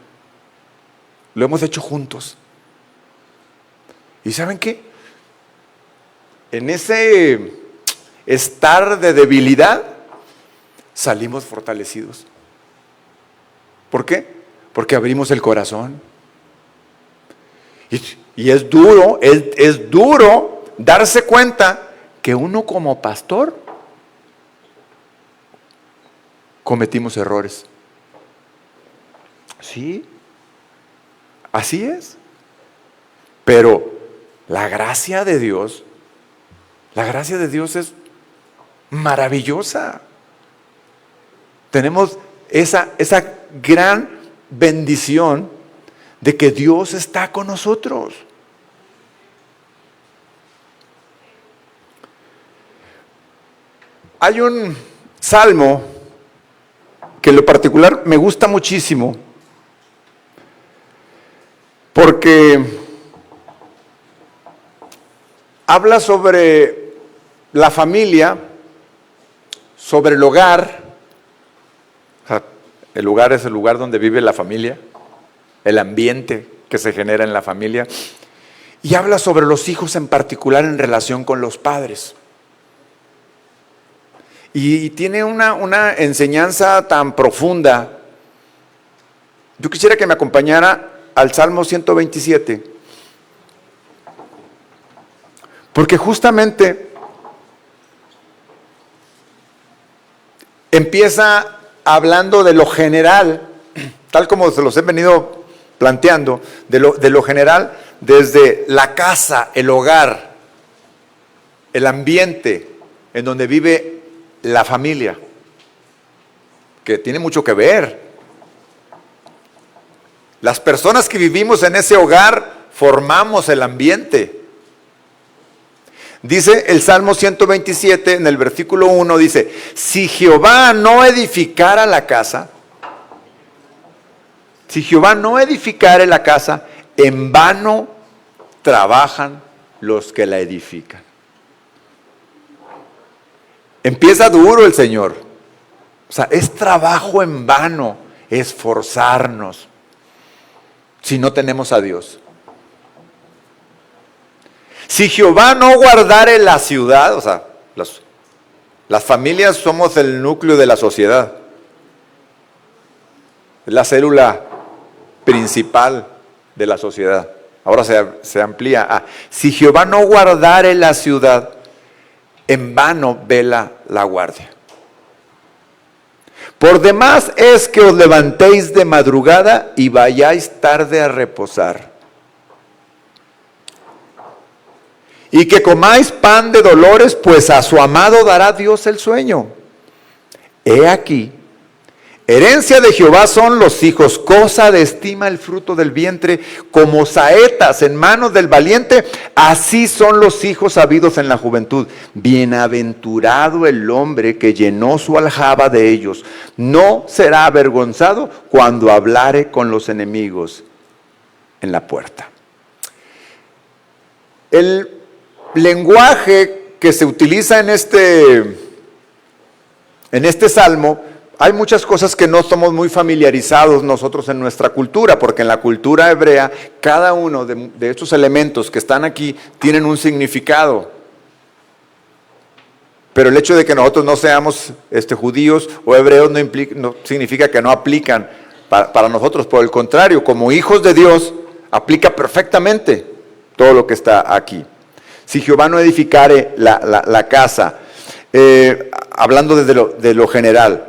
Lo hemos hecho juntos. ¿Y saben qué? En ese estar de debilidad, salimos fortalecidos. ¿Por qué? Porque abrimos el corazón. Y es duro, es duro darse cuenta que uno como pastor cometimos errores. Sí, así es. Pero la gracia de Dios es maravillosa. Tenemos esa gran bendición de que Dios está con nosotros. Hay un salmo que en lo particular me gusta muchísimo, porque habla sobre la familia, sobre el hogar. O sea, el hogar es el lugar donde vive la familia, el ambiente que se genera en la familia. Y habla sobre los hijos en particular en relación con los padres. Y tiene una enseñanza tan profunda. Yo quisiera que me acompañara al Salmo 127. Porque justamente empieza hablando de lo general, tal como se los he venido planteando, de lo general, desde la casa, el hogar, el ambiente en donde vive la familia, que tiene mucho que ver. Las personas que vivimos en ese hogar formamos el ambiente. Dice el Salmo 127 en el versículo 1, dice: si Jehová no edificara la casa, si Jehová no edificare la casa, en vano trabajan los que la edifican. Empieza duro el Señor. O sea, es trabajo en vano esforzarnos si no tenemos a Dios. Si Jehová no guardare la ciudad, o sea, las familias somos el núcleo de la sociedad. Es la célula principal de la sociedad. Ahora se amplía. Si Jehová no guardare la ciudad, en vano vela la guardia. Por demás es que os levantéis de madrugada y vayáis tarde a reposar. Y que comáis pan de dolores, pues a su amado dará Dios el sueño. He aquí, herencia de Jehová son los hijos, cosa de estima el fruto del vientre, como saetas en manos del valiente, así son los hijos habidos en la juventud. Bienaventurado el hombre que llenó su aljaba de ellos, no será avergonzado cuando hablare con los enemigos en la puerta. El lenguaje que se utiliza en este salmo, hay muchas cosas que no somos muy familiarizados nosotros en nuestra cultura, porque en la cultura hebrea cada uno de estos elementos que están aquí tienen un significado. Pero el hecho de que nosotros no seamos judíos o hebreos no significa que no aplican para nosotros. Por el contrario, como hijos de Dios, aplica perfectamente todo lo que está aquí. Si Jehová no edificare la casa, hablando de lo general,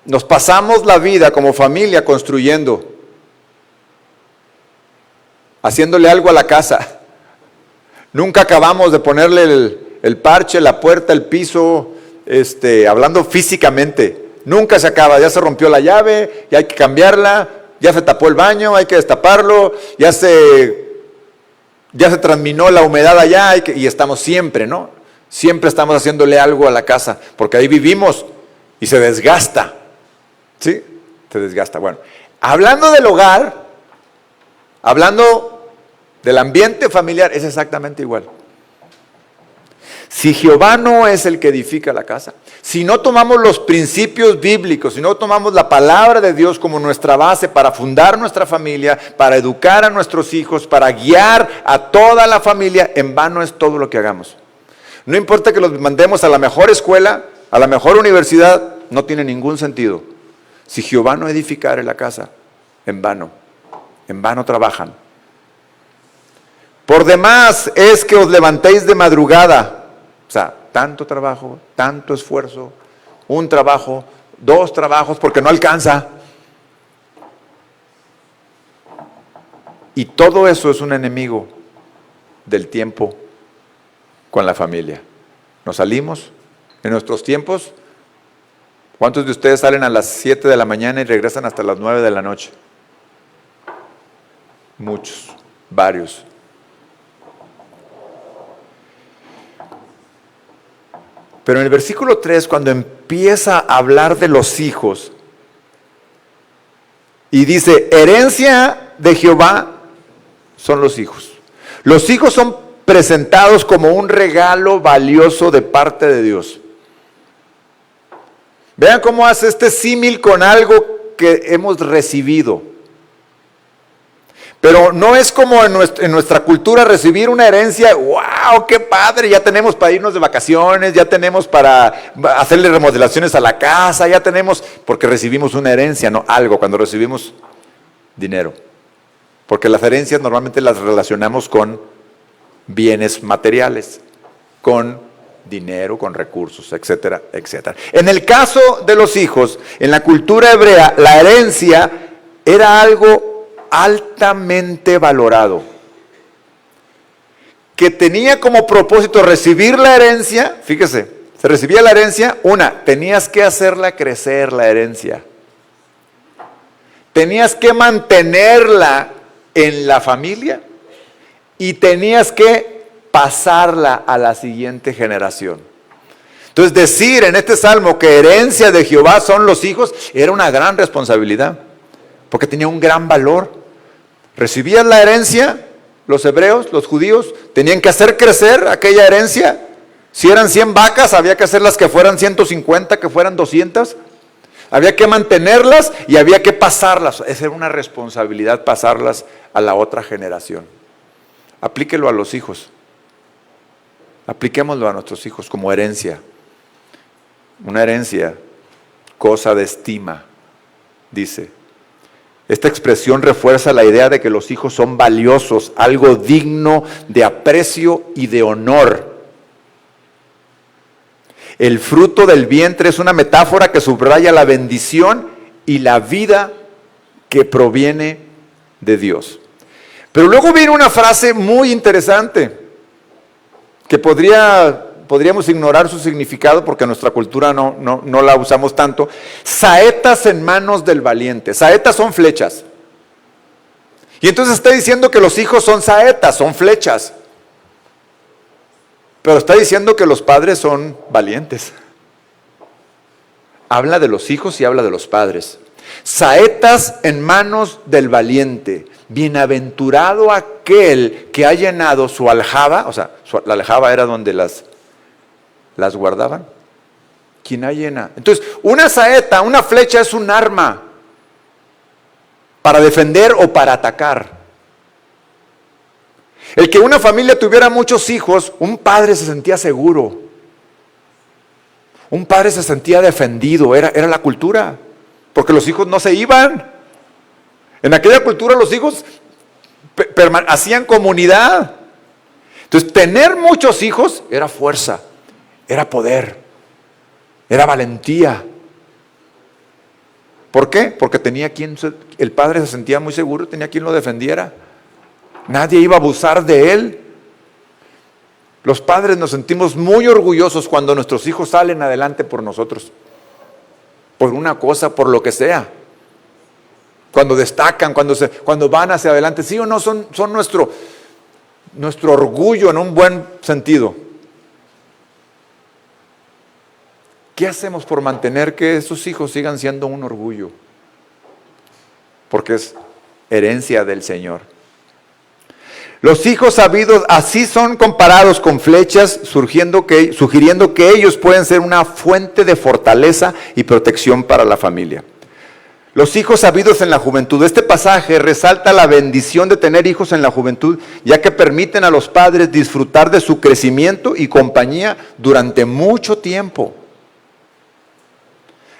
nos pasamos la vida como familia construyendo, haciéndole algo a la casa. Nunca acabamos de ponerle el parche, la puerta, el piso, hablando físicamente. Nunca se acaba, ya se rompió la llave, ya hay que cambiarla, ya se tapó el baño, hay que destaparlo, ya se transminó la humedad allá y estamos siempre, ¿no? Siempre estamos haciéndole algo a la casa, porque ahí vivimos y se desgasta. ¿Sí? Se desgasta. Bueno, hablando del hogar, hablando del ambiente familiar, es exactamente igual. Si Jehová no es el que edifica la casa, si no tomamos los principios bíblicos, si no tomamos la palabra de Dios como nuestra base para fundar nuestra familia, para educar a nuestros hijos, para guiar a toda la familia, en vano es todo lo que hagamos. No importa que los mandemos a la mejor escuela, a la mejor universidad, no tiene ningún sentido. Si Jehová no edificare la casa, en vano trabajan. Por demás es que os levantéis de madrugada. O sea, tanto trabajo, tanto esfuerzo, un trabajo, 2 trabajos, porque no alcanza. Y todo eso es un enemigo del tiempo con la familia. Nos salimos en nuestros tiempos. ¿Cuántos de ustedes salen a las 7 de la mañana y regresan hasta las 9 de la noche? Muchos, varios. Pero en el versículo 3, cuando empieza a hablar de los hijos, y dice, herencia de Jehová son los hijos. Los hijos son presentados como un regalo valioso de parte de Dios. Vean cómo hace este símil con algo que hemos recibido. Pero no es como en nuestra cultura recibir una herencia, ¡wow! ¡Qué padre! Ya tenemos para irnos de vacaciones, ya tenemos para hacerle remodelaciones a la casa, ya tenemos, porque recibimos una herencia, no algo, cuando recibimos dinero. Porque las herencias normalmente las relacionamos con bienes materiales, con dinero, con recursos, etcétera, etcétera. En el caso de los hijos, en la cultura hebrea, la herencia era algo altamente valorado, que tenía como propósito recibir la herencia. Fíjese, se recibía la herencia, tenías que hacerla crecer la herencia, tenías que mantenerla en la familia y tenías que pasarla a la siguiente generación. Entonces decir en este salmo que herencia de Jehová son los hijos, era una gran responsabilidad, porque tenía un gran valor. Recibían la herencia, los hebreos, los judíos, tenían que hacer crecer aquella herencia. Si eran 100 vacas, había que hacerlas que fueran 150, que fueran 200. Había que mantenerlas y había que pasarlas. Esa era una responsabilidad, pasarlas a la otra generación. Aplíquelo a los hijos. Apliquémoslo a nuestros hijos como herencia. Una herencia, cosa de estima, dice. Esta expresión refuerza la idea de que los hijos son valiosos, algo digno de aprecio y de honor. El fruto del vientre es una metáfora que subraya la bendición y la vida que proviene de Dios. Pero luego viene una frase muy interesante que podríamos ignorar su significado porque en nuestra cultura no la usamos tanto. Saetas en manos del valiente. Saetas son flechas. Y entonces está diciendo que los hijos son saetas, son flechas. Pero está diciendo que los padres son valientes. Habla de los hijos y habla de los padres. Saetas en manos del valiente. Bienaventurado aquel que ha llenado su aljaba. O sea, la aljaba era donde las guardaban. ¿Quién ha llena? Entonces, una saeta, una flecha es un arma para defender o para atacar. El que una familia tuviera muchos hijos, un padre se sentía seguro. Un padre se sentía defendido, era la cultura, porque los hijos no se iban. En aquella cultura los hijos hacían comunidad. Entonces, tener muchos hijos era fuerza. Era poder, era valentía. ¿Por qué? Porque el padre se sentía muy seguro, tenía quien lo defendiera. Nadie iba a abusar de él. Los padres nos sentimos muy orgullosos cuando nuestros hijos salen adelante por nosotros. Por una cosa, por lo que sea. Cuando destacan, cuando van hacia adelante. ¿Sí o no? Son nuestro orgullo en un buen sentido. ¿Qué hacemos por mantener que esos hijos sigan siendo un orgullo? Porque es herencia del Señor. Los hijos sabidos así son comparados con flechas, sugiriendo que ellos pueden ser una fuente de fortaleza y protección para la familia. Los hijos sabidos en la juventud. Este pasaje resalta la bendición de tener hijos en la juventud, ya que permiten a los padres disfrutar de su crecimiento y compañía durante mucho tiempo.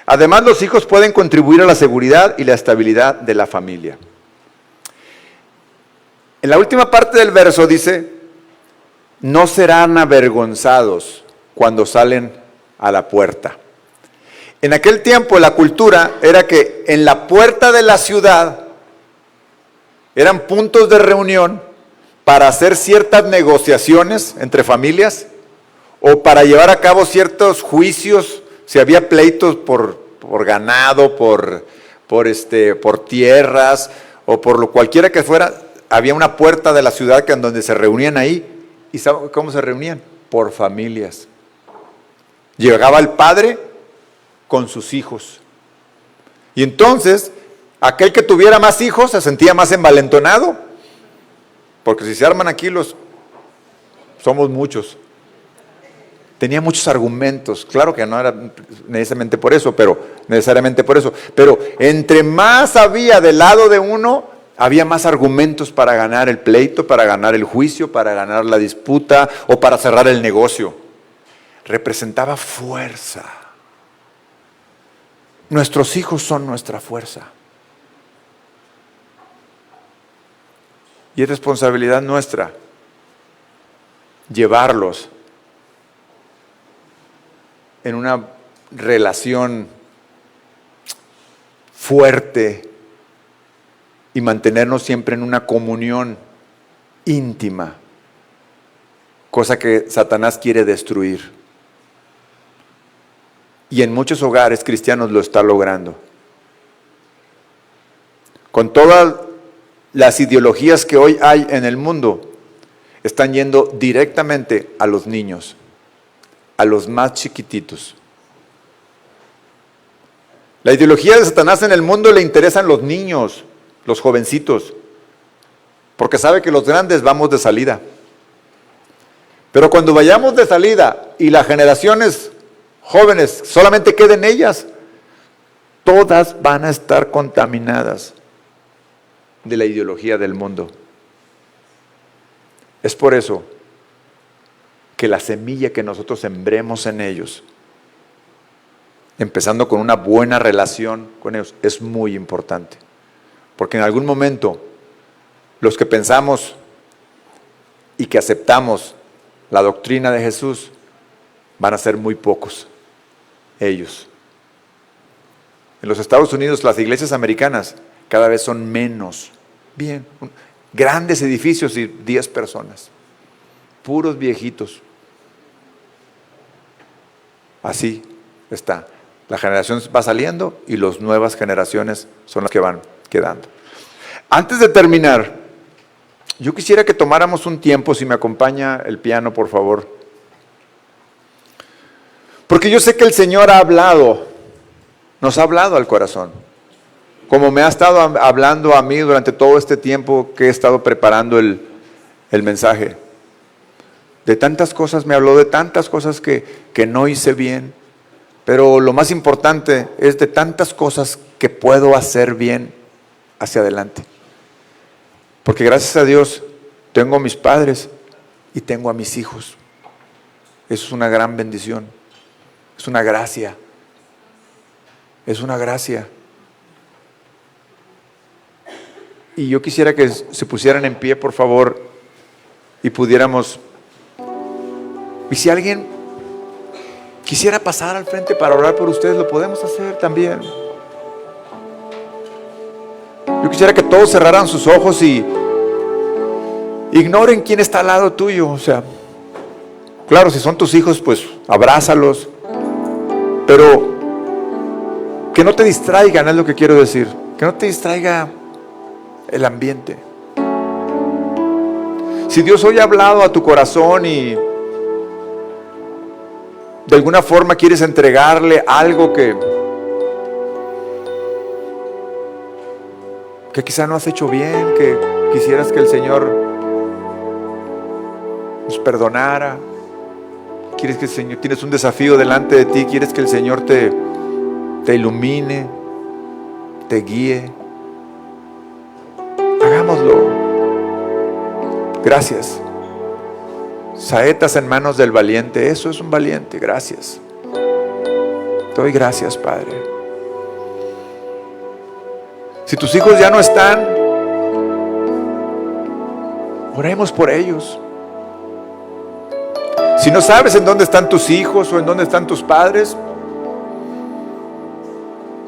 Además, los hijos pueden contribuir a la seguridad y la estabilidad de la familia. En la última parte del verso dice, no serán avergonzados cuando salen a la puerta. En aquel tiempo la cultura era que en la puerta de la ciudad eran puntos de reunión para hacer ciertas negociaciones entre familias o para llevar a cabo ciertos juicios, si había pleitos por ganado, por tierras o por lo cualquiera que fuera. Había una puerta de la ciudad en donde se reunían ahí. ¿Y saben cómo se reunían? Por familias. Llegaba el padre con sus hijos. Y entonces, aquel que tuviera más hijos se sentía más envalentonado. Porque si se arman aquí somos muchos. Tenía muchos argumentos. Claro que no era necesariamente por eso, pero entre más había del lado de uno, había más argumentos para ganar el pleito, para ganar el juicio, para ganar la disputa o para cerrar el negocio. Representaba fuerza. Nuestros hijos son nuestra fuerza. Y es responsabilidad nuestra llevarlos en una relación fuerte y mantenernos siempre en una comunión íntima, cosa que Satanás quiere destruir. Y en muchos hogares cristianos lo está logrando. Con todas las ideologías que hoy hay en el mundo, están yendo directamente a los niños, a los más chiquititos. La ideología de Satanás en el mundo le interesan los niños, los jovencitos, porque sabe que los grandes vamos de salida. Pero cuando vayamos de salida y las generaciones jóvenes solamente queden ellas, todas van a estar contaminadas de la ideología del mundo. Es por eso que la semilla que nosotros sembremos en ellos, empezando con una buena relación con ellos, es muy importante. Porque en algún momento, los que pensamos y que aceptamos la doctrina de Jesús, van a ser muy pocos, ellos. En los Estados Unidos, las iglesias americanas cada vez son menos. Bien, grandes edificios y 10 personas, puros viejitos. Así está. La generación va saliendo y las nuevas generaciones son las que van quedando. Antes de terminar, yo quisiera que tomáramos un tiempo, si me acompaña el piano, por favor. Porque yo sé que el Señor nos ha hablado al corazón. Como me ha estado hablando a mí durante todo este tiempo que he estado preparando el mensaje. De tantas cosas, me habló de tantas cosas que no hice bien. Pero lo más importante es de tantas cosas que puedo hacer bien hacia adelante. Porque gracias a Dios tengo a mis padres y tengo a mis hijos. Eso es una gran bendición. Es una gracia. Es una gracia. Y yo quisiera que se pusieran en pie, por favor, y pudiéramos. Y si alguien quisiera pasar al frente para orar por ustedes, lo podemos hacer también. Yo quisiera que todos cerraran sus ojos y ignoren quién está al lado tuyo. O sea, claro, si son tus hijos, pues abrázalos. Pero que no te distraigan, es lo que quiero decir. Que no te distraiga el ambiente. Si Dios hoy ha hablado a tu corazón y de alguna forma quieres entregarle algo que quizá no has hecho bien, que quisieras que el Señor perdonara. Quieres que el Señor, tienes un desafío delante de ti, quieres que el Señor te ilumine, te guíe. Hagámoslo. Gracias. Saetas en manos del valiente, eso es un valiente. Gracias. Te doy gracias, Padre. Si tus hijos ya no están, oremos por ellos. Si no sabes en dónde están tus hijos o en dónde están tus padres,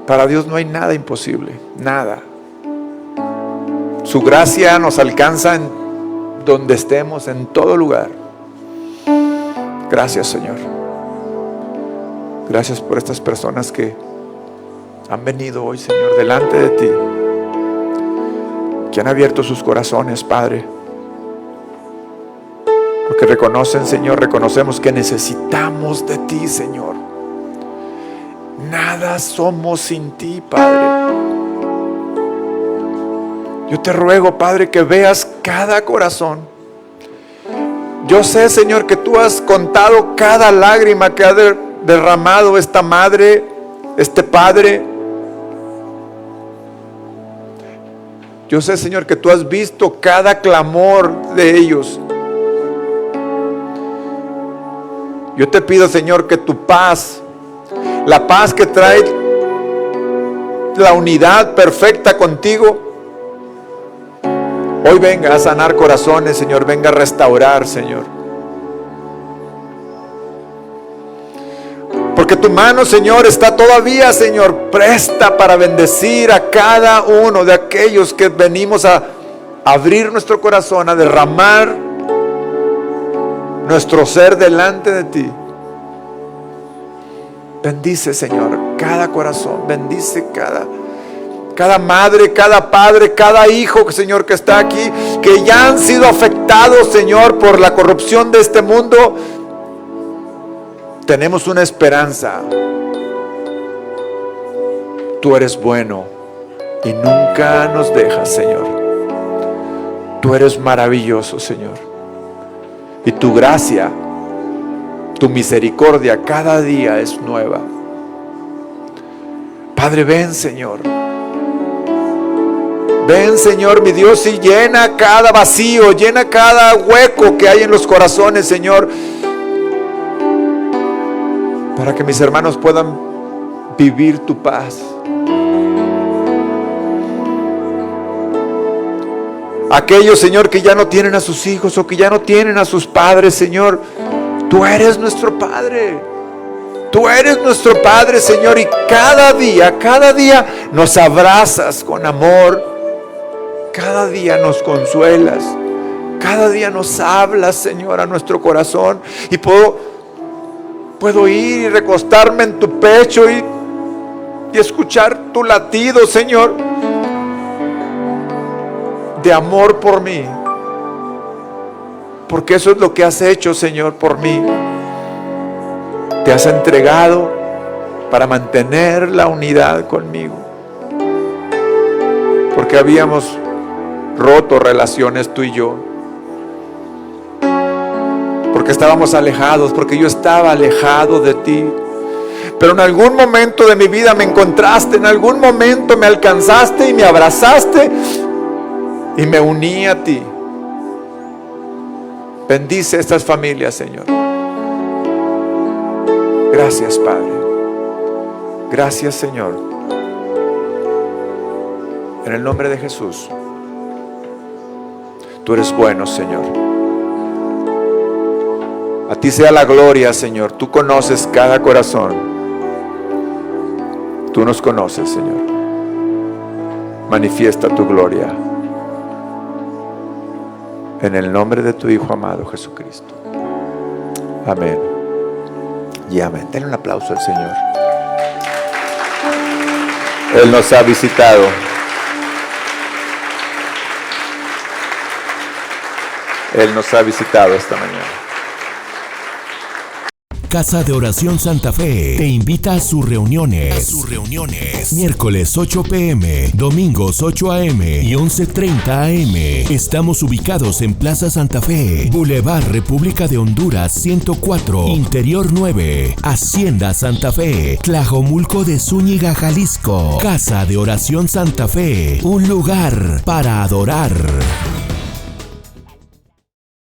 para Dios no hay nada imposible, nada. Su gracia nos alcanza en donde estemos, en todo lugar. Gracias, Señor. Gracias por estas personas que han venido hoy, Señor, delante de ti, que han abierto sus corazones, Padre, porque reconocen, Señor, reconocemos que necesitamos de ti, Señor. Nada somos sin ti, Padre. Yo te ruego, Padre, que veas cada corazón. Yo sé, Señor, que tú has contado cada lágrima que ha derramado esta madre, este padre. Yo sé, Señor, que tú has visto cada clamor de ellos. Yo te pido, Señor, que tu paz, la paz que trae la unidad perfecta contigo, hoy venga a sanar corazones, Señor, venga a restaurar, Señor. Porque tu mano, Señor, está todavía, Señor, presta para bendecir a cada uno de aquellos que venimos a abrir nuestro corazón, a derramar nuestro ser delante de ti. Bendice, Señor, cada corazón, bendice cada madre, cada padre, cada hijo, Señor, que está aquí, que ya han sido afectados, Señor, por la corrupción de este mundo. Tenemos una esperanza. Tú eres bueno y nunca nos dejas, Señor. Tú eres maravilloso, Señor. Y tu gracia, tu misericordia cada día es nueva. Padre, ven, Señor. Ven, Señor, mi Dios, y llena cada vacío, llena cada hueco que hay en los corazones, Señor, para que mis hermanos puedan vivir tu paz. Aquellos, Señor, que ya no tienen a sus hijos o que ya no tienen a sus padres, Señor, tú eres nuestro Padre. Tú eres nuestro Padre, Señor, y cada día nos abrazas con amor. Cada día nos consuelas. Cada día nos hablas, Señor, a nuestro corazón. Y puedo ir y recostarme en tu pecho y escuchar tu latido, Señor, de amor por mí, porque eso es lo que has hecho, Señor, por mí. Te has entregado para mantener la unidad conmigo, porque habíamos roto relaciones tú y yo, porque estábamos alejados, porque yo estaba alejado de ti. Pero en algún momento de mi vida me encontraste, en algún momento me alcanzaste y me abrazaste y me uní a ti. Bendice estas familias, Señor. Gracias, Padre. Gracias, Señor. En el nombre de Jesús. Tú eres bueno, Señor. A ti sea la gloria, Señor. Tú conoces cada corazón. Tú nos conoces, Señor. Manifiesta tu gloria. En el nombre de tu Hijo amado Jesucristo. Amén. Y amén. Denle un aplauso al Señor. Él nos ha visitado. Él nos ha visitado esta mañana. Casa de Oración Santa Fe te invita a sus reuniones. Miércoles 8 p.m., domingos 8 a.m. y 11:30 a.m. Estamos ubicados en Plaza Santa Fe, Boulevard República de Honduras 104, Interior 9, Hacienda Santa Fe, Tlajomulco de Zúñiga, Jalisco. Casa de Oración Santa Fe, un lugar para adorar.